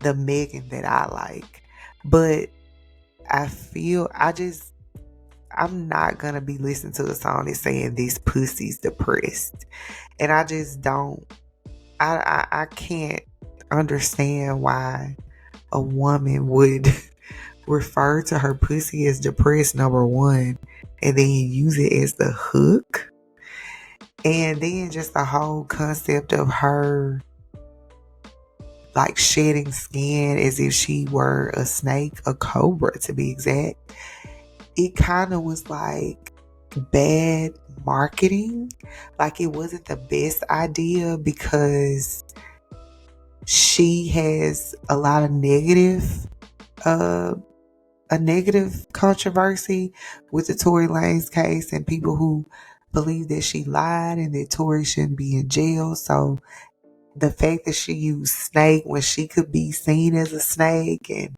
the Megan that I like. But I'm not gonna be listening to a song that's saying this pussy's depressed. And I just don't, I can't understand why a woman would refer to her pussy as depressed, number one, and then use it as the hook. And then just the whole concept of her like shedding skin as if she were a snake, a cobra to be exact. It kind of was like bad marketing. Like, it wasn't the best idea because she has a lot of negative controversy with the Tory Lanez case and people who believe that she lied and that Tory shouldn't be in jail. So the fact that she used snake when she could be seen as a snake, and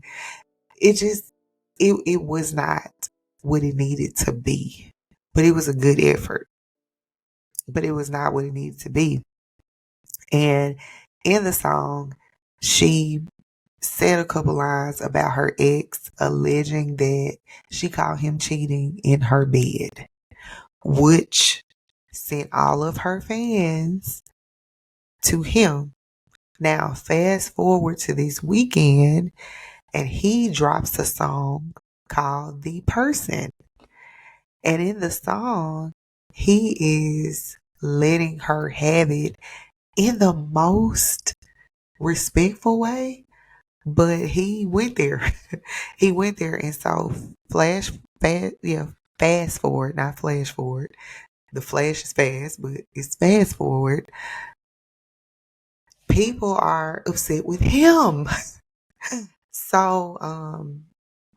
it just, it was not what it needed to be. But it was a good effort. But it was not what it needed to be. And in the song, she said a couple lines about her ex, alleging that she caught him cheating in her bed, which sent all of her fans to him. Now, fast forward to this weekend, and he drops a song called The Person. And in the song, he is letting her have it in the most respectful way. But he went there. He went there, and so fast forward, not flash forward. The flash is fast, but it's fast forward. People are upset with him. So,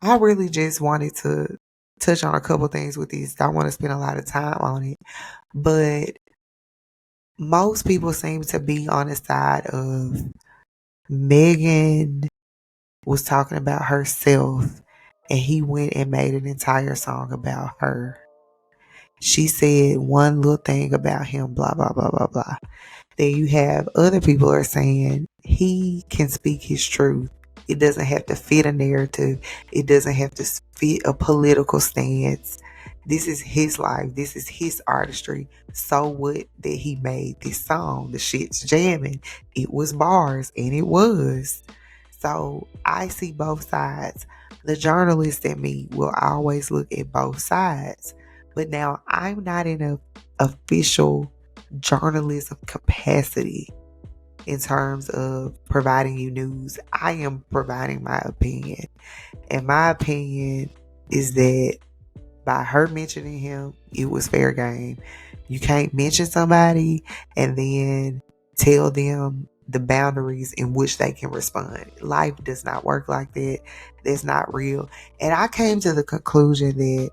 I really just wanted to touch on a couple things with these. I don't want to spend a lot of time on it, but most people seem to be on the side of Megan was talking about herself, and he went and made an entire song about her. She said one little thing about him, blah, blah, blah, blah, blah. Then you have other people are saying he can speak his truth. It doesn't have to fit a narrative. It doesn't have to fit a political stance. This is his life. This is his artistry. So what that he made this song? The shit's jamming. It was bars, and it was. So I see both sides. The journalist in me will always look at both sides. But now I'm not in an official journalism capacity in terms of providing you news. I am providing my opinion. And my opinion is that by her mentioning him, it was fair game. You can't mention somebody and then tell them the boundaries in which they can respond. Life does not work like that. That's not real. And I came to the conclusion that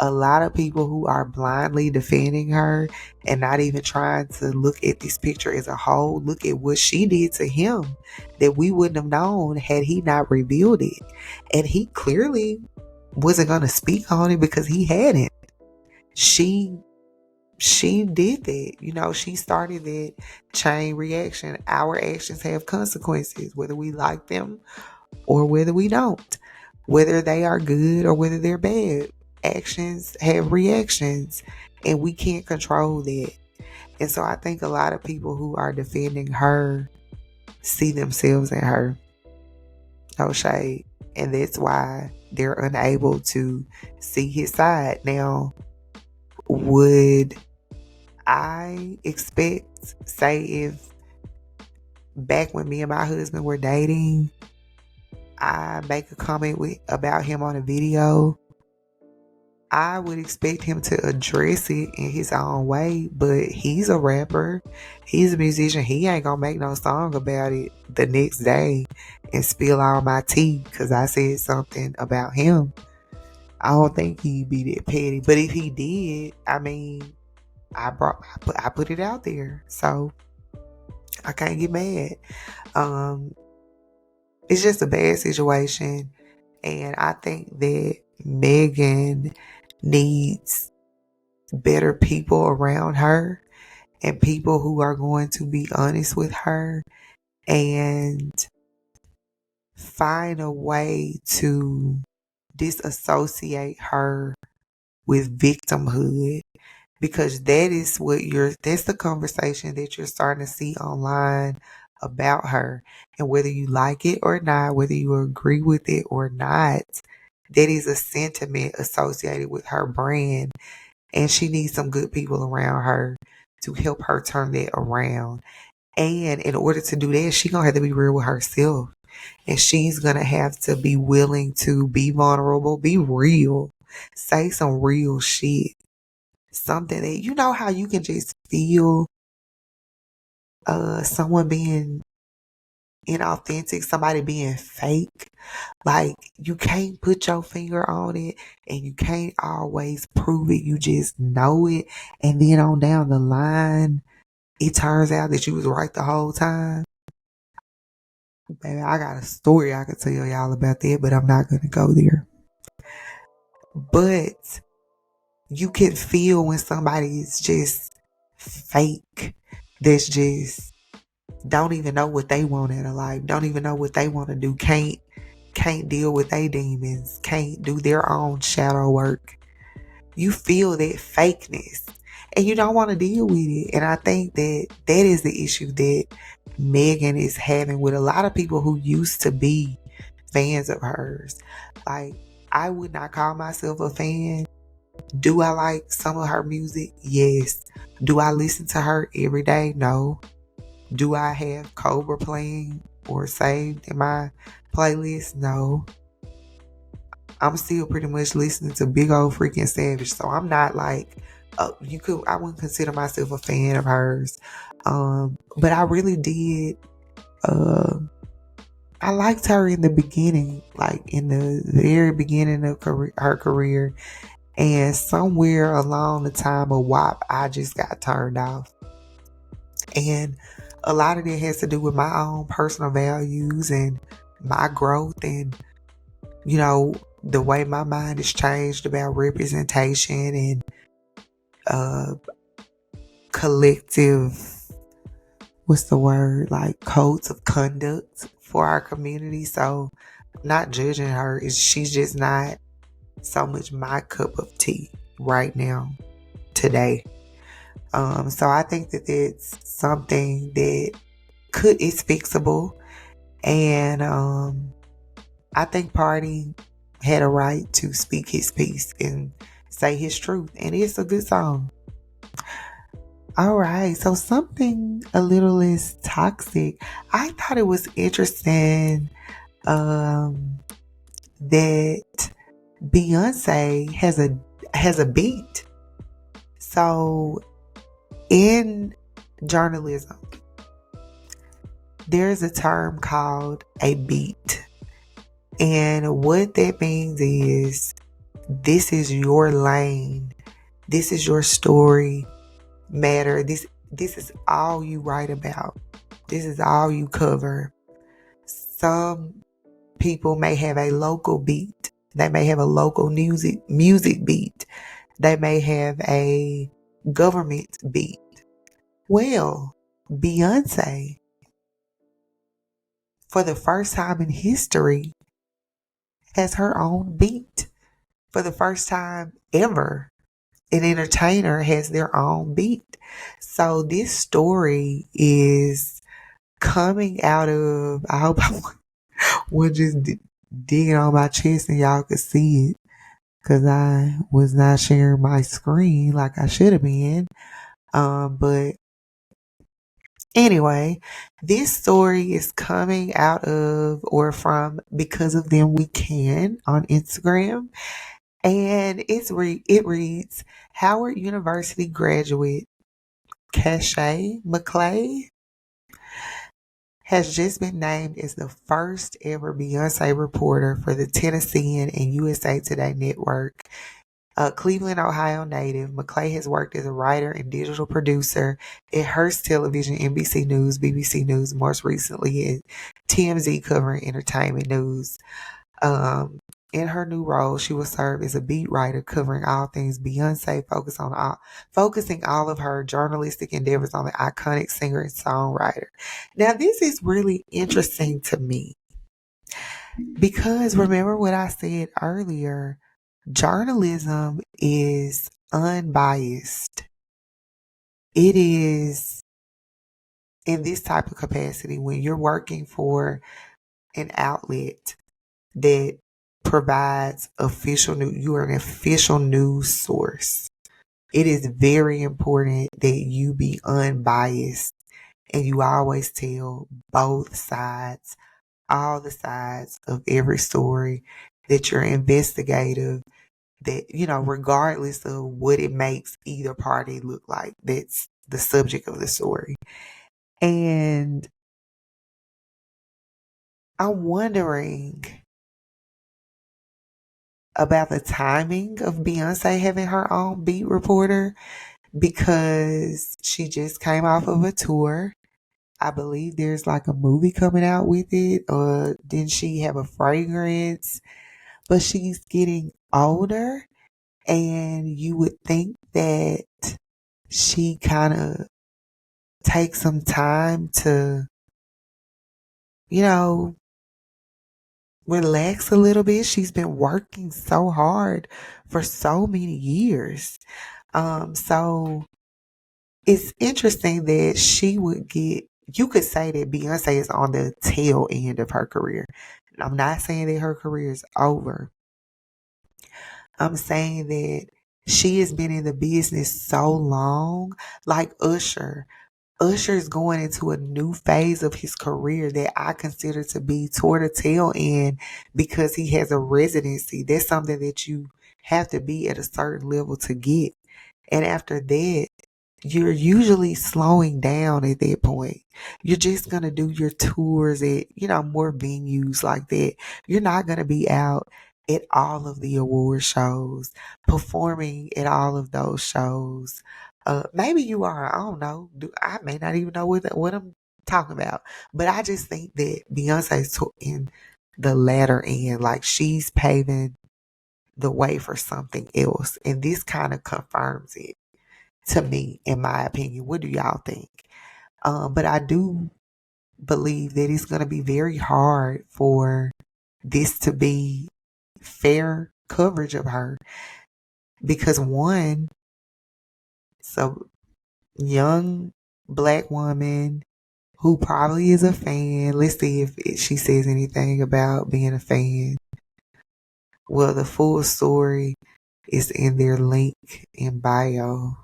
a lot of people who are blindly defending her and not even trying to look at this picture as a whole, look at what she did to him that we wouldn't have known had he not revealed it. And he clearly wasn't going to speak on it because he hadn't. She did that. You know, she started that chain reaction. Our actions have consequences, whether we like them or whether we don't, whether they are good or whether they're bad. Actions have reactions, and we can't control that. And so I think a lot of people who are defending her see themselves in her. No shade. And that's why they're unable to see his side. Now, would I expect, say, if back when me and my husband were dating, I make a comment about him on a video, I would expect him to address it in his own way, but he's a rapper. He's a musician. He ain't gonna make no song about it the next day and spill all my tea because I said something about him. I don't think he'd be that petty. But if he did, I mean, I put it out there. So I can't get mad. It's just a bad situation. And I think that Megan needs better people around her and people who are going to be honest with her and find a way to disassociate her with victimhood, because that's the conversation that you're starting to see online about her. And whether you like it or not, whether you agree with it or not, that is a sentiment associated with her brand. And she needs some good people around her to help her turn that around. And in order to do that, she's going to have to be real with herself. And she's going to have to be willing to be vulnerable, be real, say some real shit. Something that, you know how you can just feel someone being inauthentic, somebody being fake. Like, you can't put your finger on it and you can't always prove it. You just know it. And then on down the line, it turns out that you was right the whole time. Baby, I got a story I could tell y'all about that, but I'm not going to go there. But you can feel when somebody is just fake, that's just don't even know what they want in a life, don't even know what they want to do, can't deal with their demons, can't do their own shadow work. You feel that fakeness and you don't want to deal with it. And I think that is the issue that Megan is having with a lot of people who used to be fans of hers. Like, I would not call myself a fan. Do I like some of her music? Yes. Do I listen to her every day? No. Do I have Cobra playing or saved in my playlist? No. I'm still pretty much listening to Big Old Freaking Savage. So I'm not like, I wouldn't consider myself a fan of hers. But I really did, I liked her in the beginning, like in the very beginning of her career. And somewhere along the time of WAP, I just got turned off. And a lot of that has to do with my own personal values and my growth and, you know, the way my mind has changed about representation and collective, what's the word, like codes of conduct for our community. So not judging her, she's just not so much my cup of tea right now, today. So I think that it's something that is fixable. And I think Pardi had a right to speak his piece and say his truth. And it's a good song. All right. So something a little less toxic. I thought it was interesting that Beyonce has a beat. So in journalism, there's a term called a beat. And what that means is, this is your lane. This is your story matter. This is all you write about. This is all you cover. Some people may have a local beat. They may have a local music beat. They may have a government beat. Well, Beyonce, for the first time in history, has her own beat. For the first time ever, an entertainer has their own beat. So this story is coming out of, I hope I was just digging on my chest and y'all could see it, because I was not sharing my screen like I should have been. But anyway, this story is coming out of or from Because of Them We Can on Instagram. And it reads, Howard University graduate Cache McClay has just been named as the first ever Beyonce reporter for the Tennessean and USA Today network. Cleveland, Ohio native, McClay has worked as a writer and digital producer at Hearst Television, NBC News, BBC News, most recently at TMZ covering entertainment news. In her new role, she will serve as a beat writer covering all things Beyonce, focusing all of her journalistic endeavors on the iconic singer and songwriter. Now, this is really interesting to me because remember what I said earlier, journalism is unbiased. It is in this type of capacity when you're working for an outlet that provides official news. You are an official news source. It is very important that you be unbiased and you always tell both sides, all the sides of every story, that you're investigative, that, you know, regardless of what it makes either party look like, that's the subject of the story. And I'm wondering about the timing of Beyonce having her own beat reporter, because she just came off of a tour. I believe there's like a movie coming out with it, or didn't she have a fragrance? But she's getting older, and you would think that she kind of takes some time to, you know, relax a little bit. She's been working so hard for so many years. So it's interesting that she would get, you could say that Beyonce is on the tail end of her career. I'm not saying that her career is over. I'm saying that she has been in the business so long, like Usher. Usher is going into a new phase of his career that I consider to be toward the tail end because he has a residency. That's something that you have to be at a certain level to get. And after that, you're usually slowing down at that point. You're just going to do your tours at, more venues like that. You're not going to be out at all of the award shows, performing at all of those shows. Maybe you are. I don't know. I may not even know what I'm talking about. But I just think that Beyonce's in the latter end. Like, she's paving the way for something else. And this kind of confirms it to me, in my opinion. What do y'all think? But I do believe that it's going to be very hard for this to be fair coverage of her because, one, so young black woman who probably is a fan. Let's see if she says anything about being a fan. Well, the full story is in their link in bio.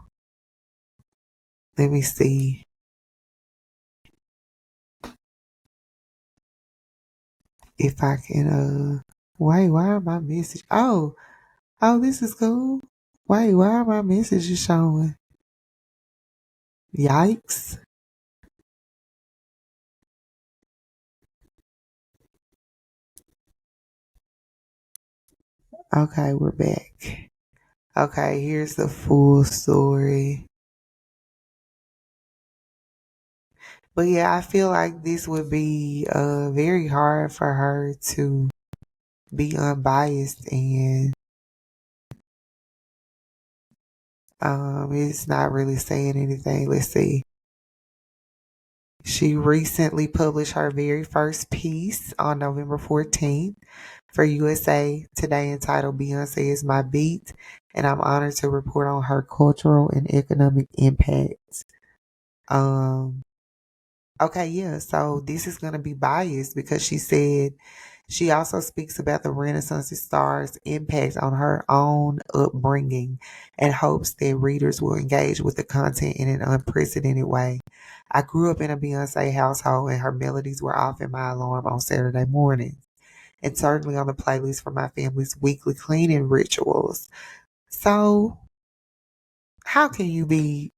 Let me see. If I can, wait, why are my messages? Oh, this is cool. Wait, why are my messages showing? Yikes. Okay, we're back. Okay, here's the full story. But yeah, I feel like this would be very hard for her to be unbiased, and it's not really saying anything. Let's see. She recently published her very first piece on November 14th for USA Today entitled Beyonce is My Beat, and I'm honored to report on her cultural and economic impact. Okay, yeah, so this is going to be biased because she said she also speaks about the Renaissance star's impact on her own upbringing and hopes that readers will engage with the content in an unprecedented way. I grew up in a Beyonce household, and her melodies were often my alarm on Saturday mornings, and certainly on the playlist for my family's weekly cleaning rituals. So, how can you be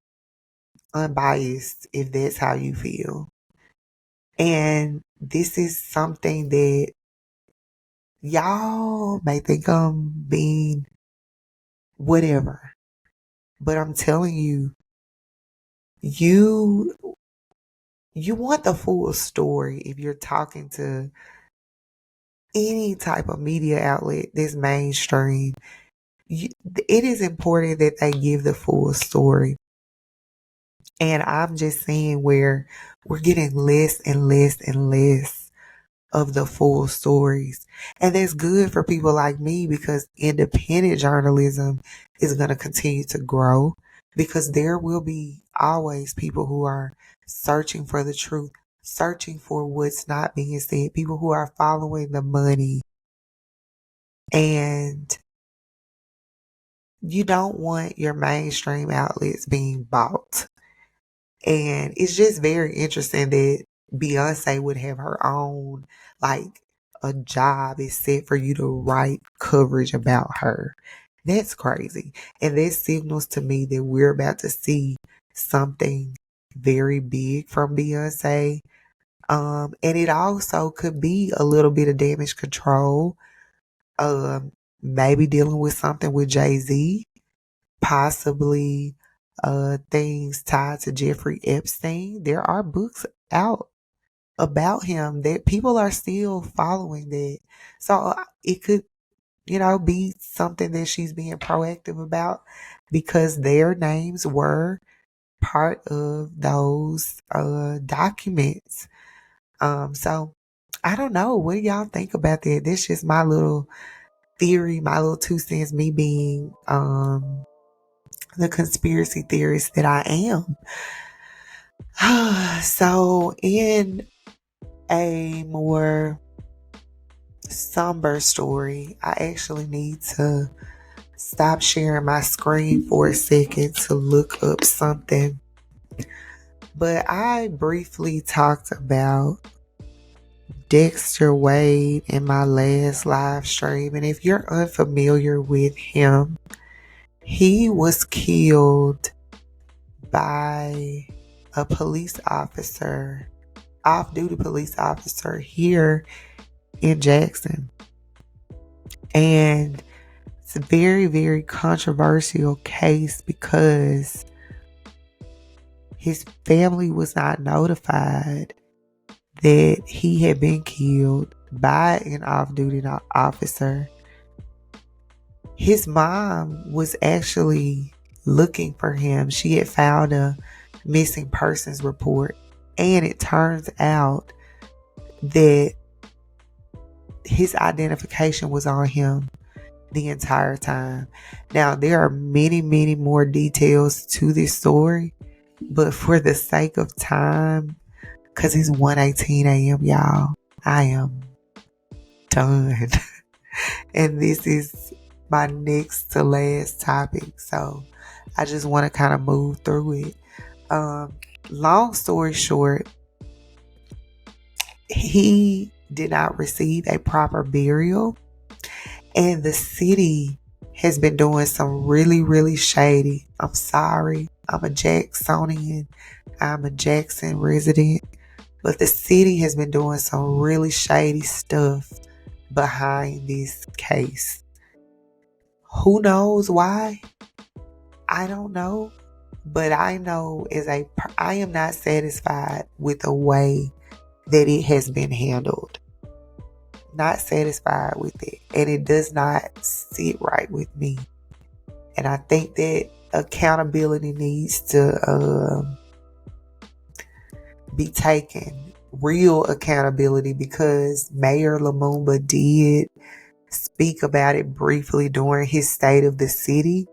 unbiased if that's how you feel? And this is something that y'all may think I'm being whatever, but I'm telling you, you want the full story if you're talking to any type of media outlet that's mainstream. It is important that they give the full story. And I'm just seeing where we're getting less and less and less of the full stories. And that's good for people like me because independent journalism is going to continue to grow because there will be always people who are searching for the truth, searching for what's not being said, people who are following the money. And you don't want your mainstream outlets being bought. And it's just very interesting that Beyonce would have her own, like, a job is set for you to write coverage about her. That's crazy. And that signals to me that we're about to see something very big from Beyonce. And it also could be a little bit of damage control. Maybe dealing with something with Jay-Z. Possibly things tied to Jeffrey Epstein. There are books out about him that people are still following that. So it could, be something that she's being proactive about, because their names were part of those documents. So I don't know. What do y'all think about that? This is just my little theory, my little 2 cents, me being the conspiracy theorist that I am. So in a more somber story, I actually need to stop sharing my screen for a second to look up something. But I briefly talked about Dexter Wade in my last live stream. And if you're unfamiliar with him, he was killed by a police officer, off-duty police officer here in Jackson. And it's a very, very controversial case because his family was not notified that he had been killed by an off-duty officer. His mom was actually looking for him. She had found a missing persons report, and it turns out that his identification was on him the entire time. Now, there are many, many more details to this story, but for the sake of time, because it's 1:18 a.m., y'all, I am done. And this is my next to last topic, so I just want to kind of move through it. Long story short, he did not receive a proper burial, and the city has been doing some really, really shady. I'm sorry, I'm a Jacksonian, I'm a Jackson resident, but the city has been doing some really shady stuff behind this case. Who knows why? I don't know. But I know I am not satisfied with the way that it has been handled. Not satisfied with it. And it does not sit right with me. And I think that accountability needs to be taken. Real accountability, because Mayor Lumumba did speak about it briefly during his State of the City.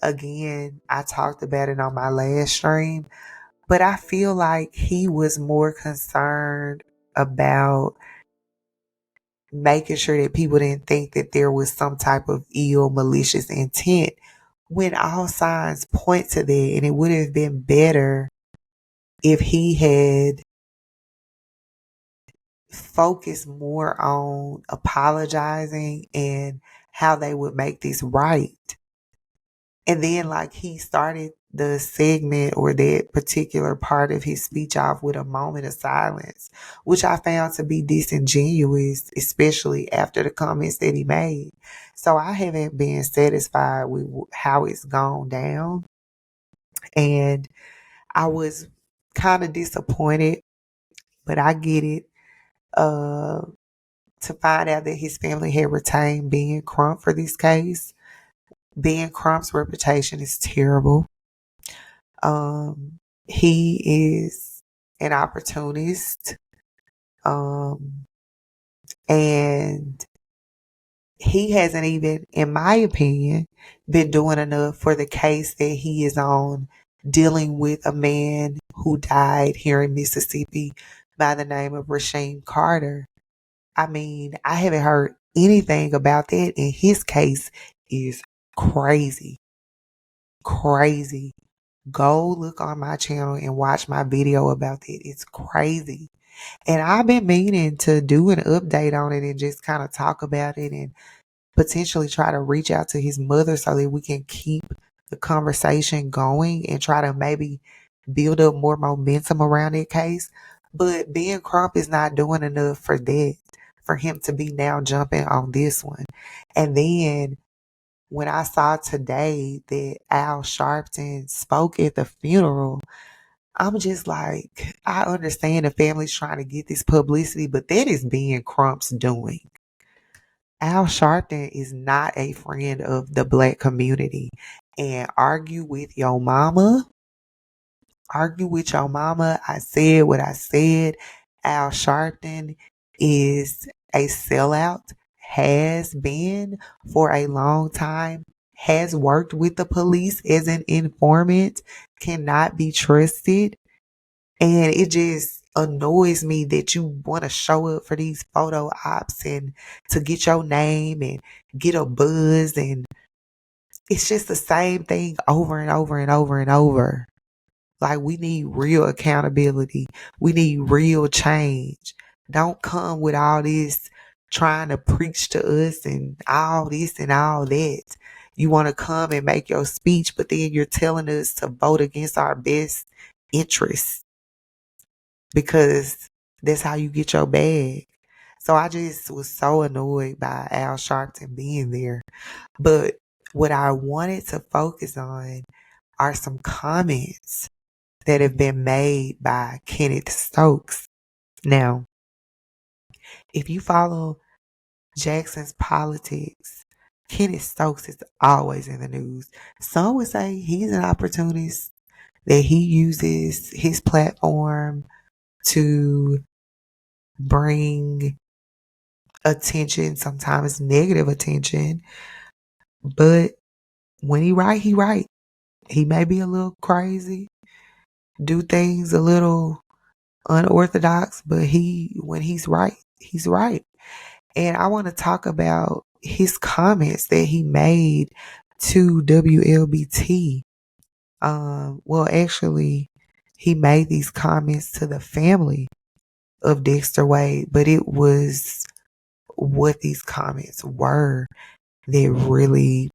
Again, I talked about it on my last stream, but I feel like he was more concerned about making sure that people didn't think that there was some type of ill, malicious intent, when all signs point to that. And it would have been better if he had focused more on apologizing and how they would make this right. And then, like, he started the segment or that particular part of his speech off with a moment of silence, which I found to be disingenuous, especially after the comments that he made. So I haven't been satisfied with how it's gone down. And I was kind of disappointed, but I get it, to find out that his family had retained Ben Crump for this case. Ben Crump's reputation is terrible. He is an opportunist. And he hasn't even, in my opinion, been doing enough for the case that he is on, dealing with a man who died here in Mississippi by the name of Rasheem Carter. I mean, I haven't heard anything about that, and his case is crazy. Crazy. Go look on my channel and watch my video about that. It's crazy. And I've been meaning to do an update on it and just kind of talk about it and potentially try to reach out to his mother so that we can keep the conversation going and try to maybe build up more momentum around that case. But Ben Crump is not doing enough for that, for him to be now jumping on this one. And then when I saw today that Al Sharpton spoke at the funeral, I'm just like, I understand the family's trying to get this publicity, but that is Ben Crump's doing. Al Sharpton is not a friend of the black community. And argue with your mama. Argue with your mama. I said what I said. Al Sharpton is a sellout, has been for a long time, has worked with the police as an informant, cannot be trusted. And it just annoys me that you want to show up for these photo ops and to get your name and get a buzz. And it's just the same thing over and over and over and over. Like, we need real accountability. We need real change. Don't come with all this trying to preach to us and all this and all that. You want to come and make your speech, but then you're telling us to vote against our best interests because that's how you get your bag. So I just was so annoyed by Al Sharpton being there. But what I wanted to focus on are some comments that have been made by Kenneth Stokes. Now, if you follow Jackson's politics, Kenneth Stokes is always in the news. Some would say he's an opportunist, that he uses his platform to bring attention, sometimes negative attention. But when he right, he right. He may be a little crazy, do things a little unorthodox, but when he's right, he's right. And I want to talk about his comments that he made to WLBT. Well, actually, he made these comments to the family of Dexter Wade, but it was what these comments were that really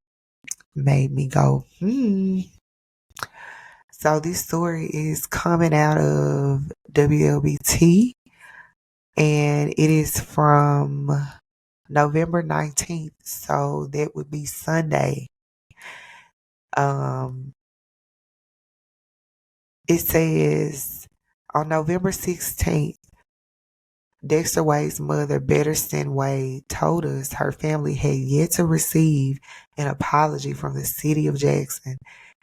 made me go, So this story is coming out of WLBT, and it is from November 19th. So that would be Sunday. It says on November 16th, Dexter Wade's mother, Betterston Wade, told us her family had yet to receive an apology from the city of Jackson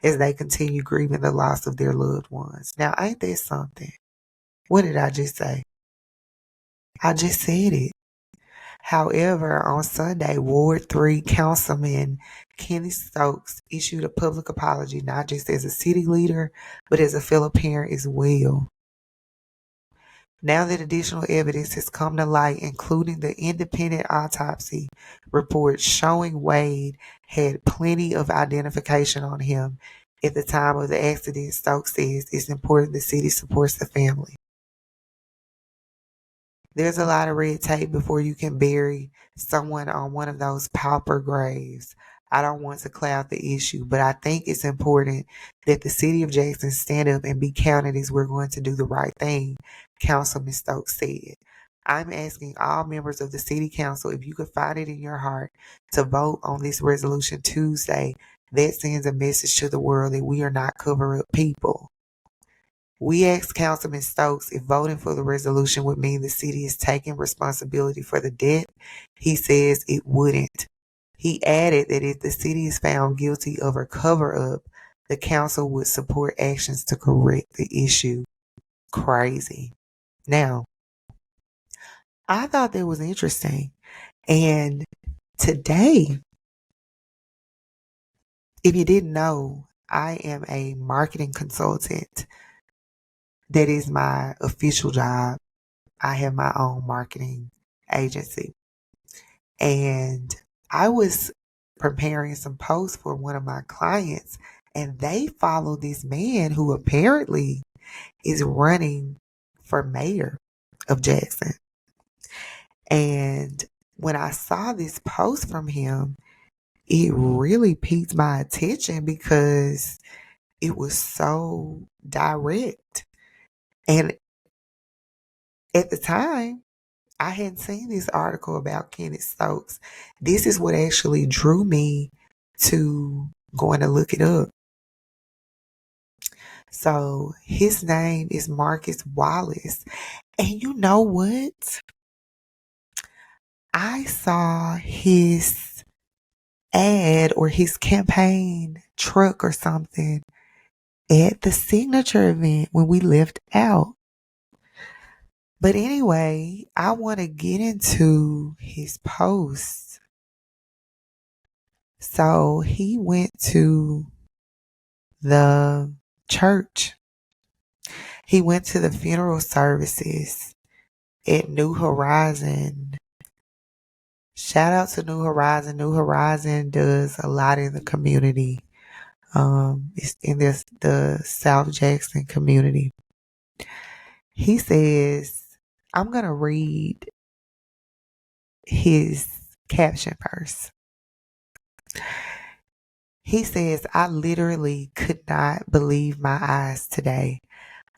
as they continue grieving the loss of their loved ones. Now, ain't that something? What did I just say? I just said it. However, on Sunday, Ward 3 Councilman Kenny Stokes issued a public apology, not just as a city leader, but as a fellow parent as well. Now that additional evidence has come to light, including the independent autopsy report showing Wade had plenty of identification on him at the time of the accident, Stokes says it's important the city supports the family. There's a lot of red tape before you can bury someone on one of those pauper graves. I don't want to cloud the issue, but I think it's important that the city of Jackson stand up and be counted as we're going to do the right thing, Councilman Stokes said. I'm asking all members of the city council, if you could find it in your heart, to vote on this resolution Tuesday. That sends a message to the world that we are not cover-up people. We asked Councilman Stokes if voting for the resolution would mean the city is taking responsibility for the death. He says it wouldn't. He added that if the city is found guilty of a cover-up, the council would support actions to correct the issue. Crazy. Now, I thought that was interesting. And today, if you didn't know, I am a marketing consultant. That is my official job. I have my own marketing agency. And I was preparing some posts for one of my clients, and they follow this man who apparently is running for mayor of Jackson. And when I saw this post from him, it really piqued my attention because it was so direct. And at the time, I hadn't seen this article about Kenneth Stokes. This is what actually drew me to going to look it up. So his name is Marcus Wallace. And you know what? I saw his ad or his campaign truck or something at the signature event when we left out. But anyway, I want to get into his post. So he went to the church. He went to the funeral services at New Horizon. Shout out to New Horizon. New Horizon does a lot in the community. It's in the South Jackson community. He says, I'm going to read his caption first. He says, I literally could not believe my eyes today.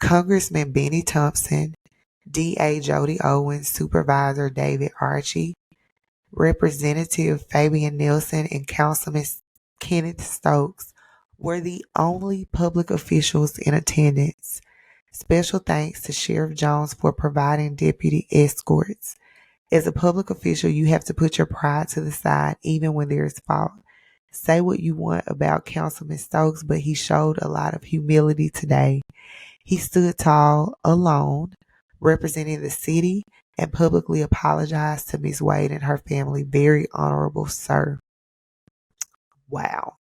Congressman Benny Thompson, DA Jody Owens, Supervisor David Archie, Representative Fabian Nelson, and Councilman Kenneth Stokes were the only public officials in attendance. Special thanks to Sheriff Jones for providing deputy escorts. As a public official, you have to put your pride to the side even when there is fault. Say what you want about Councilman Stokes, but he showed a lot of humility today. He stood tall, alone, representing the city, and publicly apologized to Ms. Wade and her family. Very honorable, sir. Wow.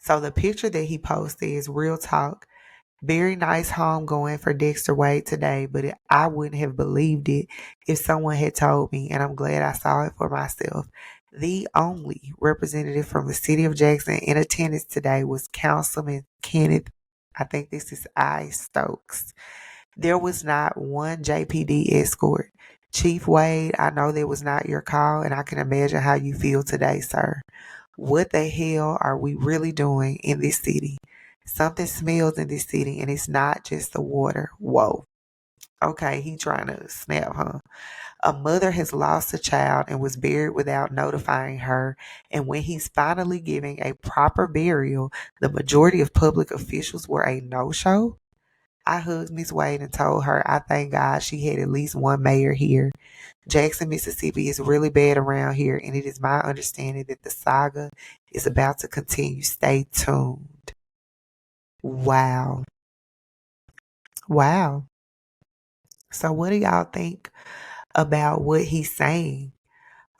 So the picture that he posted is real talk. Very nice home going for Dexter Wade today, but I wouldn't have believed it if someone had told me, and I'm glad I saw it for myself. The only representative from the city of Jackson in attendance today was Councilman Kenneth, I think this is I. Stokes. There was not one JPD escort. Chief Wade, I know that was not your call, and I can imagine how you feel today, sir. What the hell are we really doing in this city? Something smells in this city, and it's not just the water. Whoa. Okay, he trying to snap, huh? A mother has lost a child and was buried without notifying her, and when he's finally giving a proper burial, the majority of public officials were a no-show. I hugged Miss Wade and told her I thank God she had at least one mayor here. Jackson, Mississippi is really bad around here, and it is my understanding that the saga is about to continue. Stay tuned. Wow. Wow. So what do y'all think about what he's saying?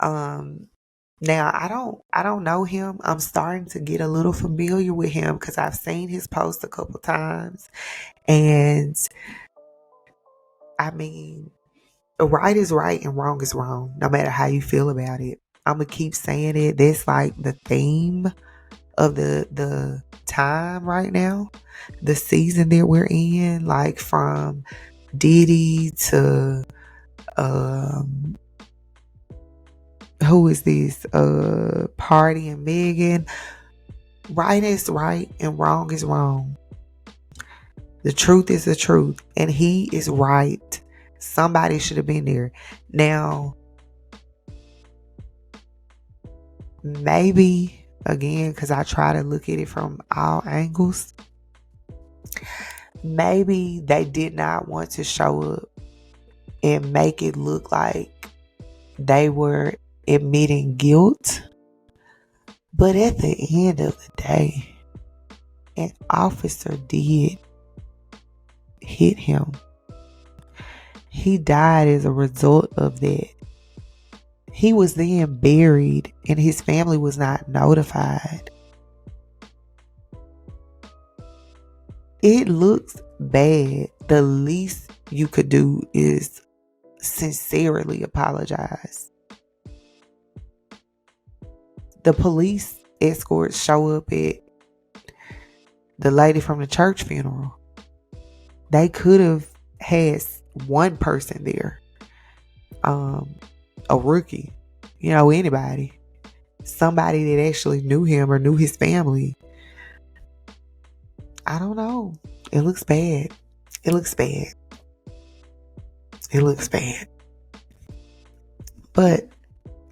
Now I don't know him. I'm starting to get a little familiar with him because I've seen his post a couple times. And I mean, right is right and wrong is wrong, no matter how you feel about it. I'm gonna keep saying it. That's like the theme of the time right now, the season that we're in, like from Diddy to who is this? Pardi and Megan. Right is right and wrong is wrong. The truth is the truth, and he is right. Somebody should have been there. Now, maybe, again, because I try to look at it from all angles, maybe they did not want to show up and make it look like they were admitting guilt. But at the end of the day, an officer did hit him. He died as a result of that. He was then buried and his family was not notified. It looks bad. The least you could do is sincerely apologize. The police escorts show up at the lady from the church funeral. They could have had one person there. A rookie. Anybody. Somebody that actually knew him or knew his family. I don't know. It looks bad. It looks bad. It looks bad. But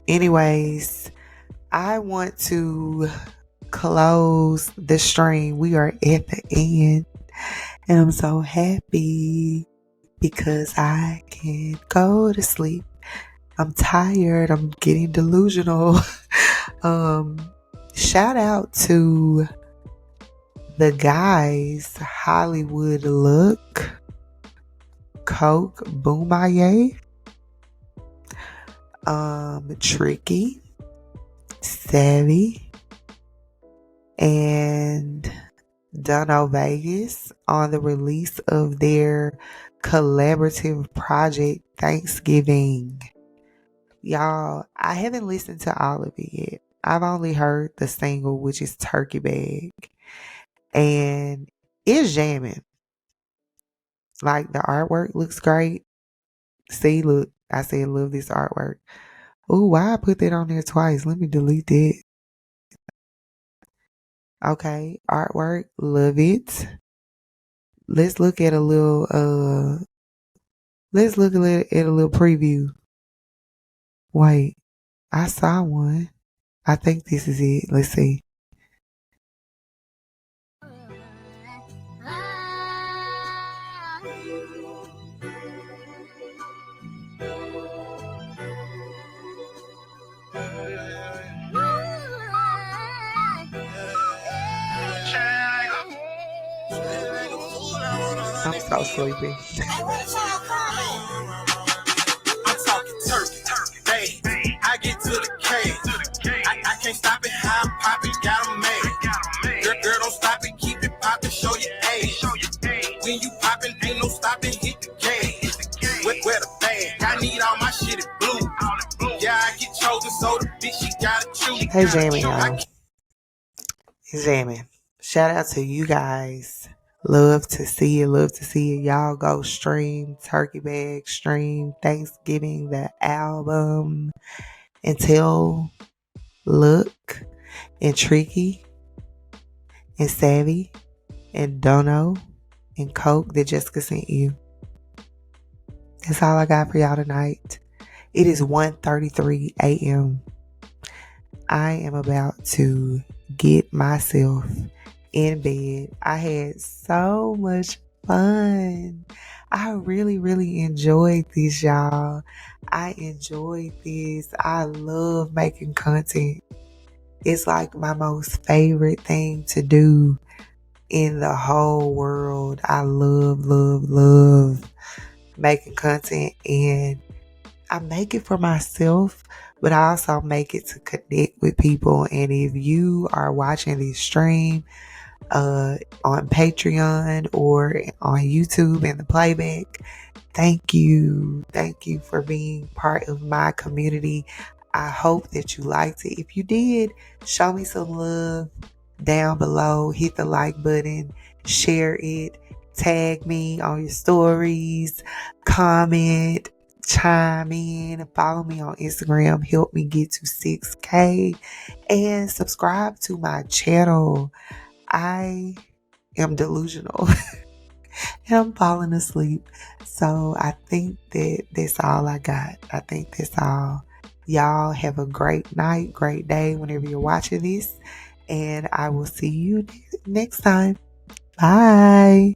anyways, I want to close the stream. We are at the end. And I'm so happy because I can go to sleep. I'm tired. I'm getting delusional. Shout out to the guys, Hollywood Look, Coke, Boomaye, Tricky, Savvy, and Dono Vegas on the release of their collaborative project Thanksgiving. Y'all, I haven't listened to all of it yet. I've only heard the single, which is Turkey Bag, and it's jamming. Like, the artwork looks great. See, look, I said love this artwork. Oh, why I put that on there twice? Let me delete that. Okay, artwork, love it. Let's look at a little preview. Wait, I saw one. I think this is it. Let's see. I'm so sleepy. I'm talking turkey, babe. I get to the cage. I can't stop it. How I'm popping, got 'em made. Girl, don't stop it. Keep it popping. Show your age. When you popping, ain't no stopping. Hit the gas. Where the bag? I need all my shit in blue. Yeah, I get chosen, so the bitch she gotta choose. Hey, Jamie, y'all. Hey, Jamie. Shout out to you guys. Love to see it. Love to see it. Y'all go stream Turkey Bag, stream Thanksgiving, the album, and tell Look and Tricky and Savvy and Dono and Coke that Jessica sent you. That's all I got for y'all tonight. It is 1:33 a.m. I am about to get myself in bed. I had so much fun. I really, really enjoyed this, y'all. I enjoyed this. I love making content. It's like my most favorite thing to do in the whole world. I love making content, and I make it for myself, but I also make it to connect with people. And if you are watching this stream on Patreon or on YouTube in the playback, thank you. Thank you for being part of my community. I hope that you liked it. If you did, show me some love down below. Hit the like button, share it, tag me on your stories, comment, chime in, follow me on Instagram. Help me get to 6K and subscribe to my channel. I am delusional and I'm falling asleep. So I think that that's all I got. I think that's all. Y'all have a great night, great day whenever you're watching this. And I will see you next time. Bye.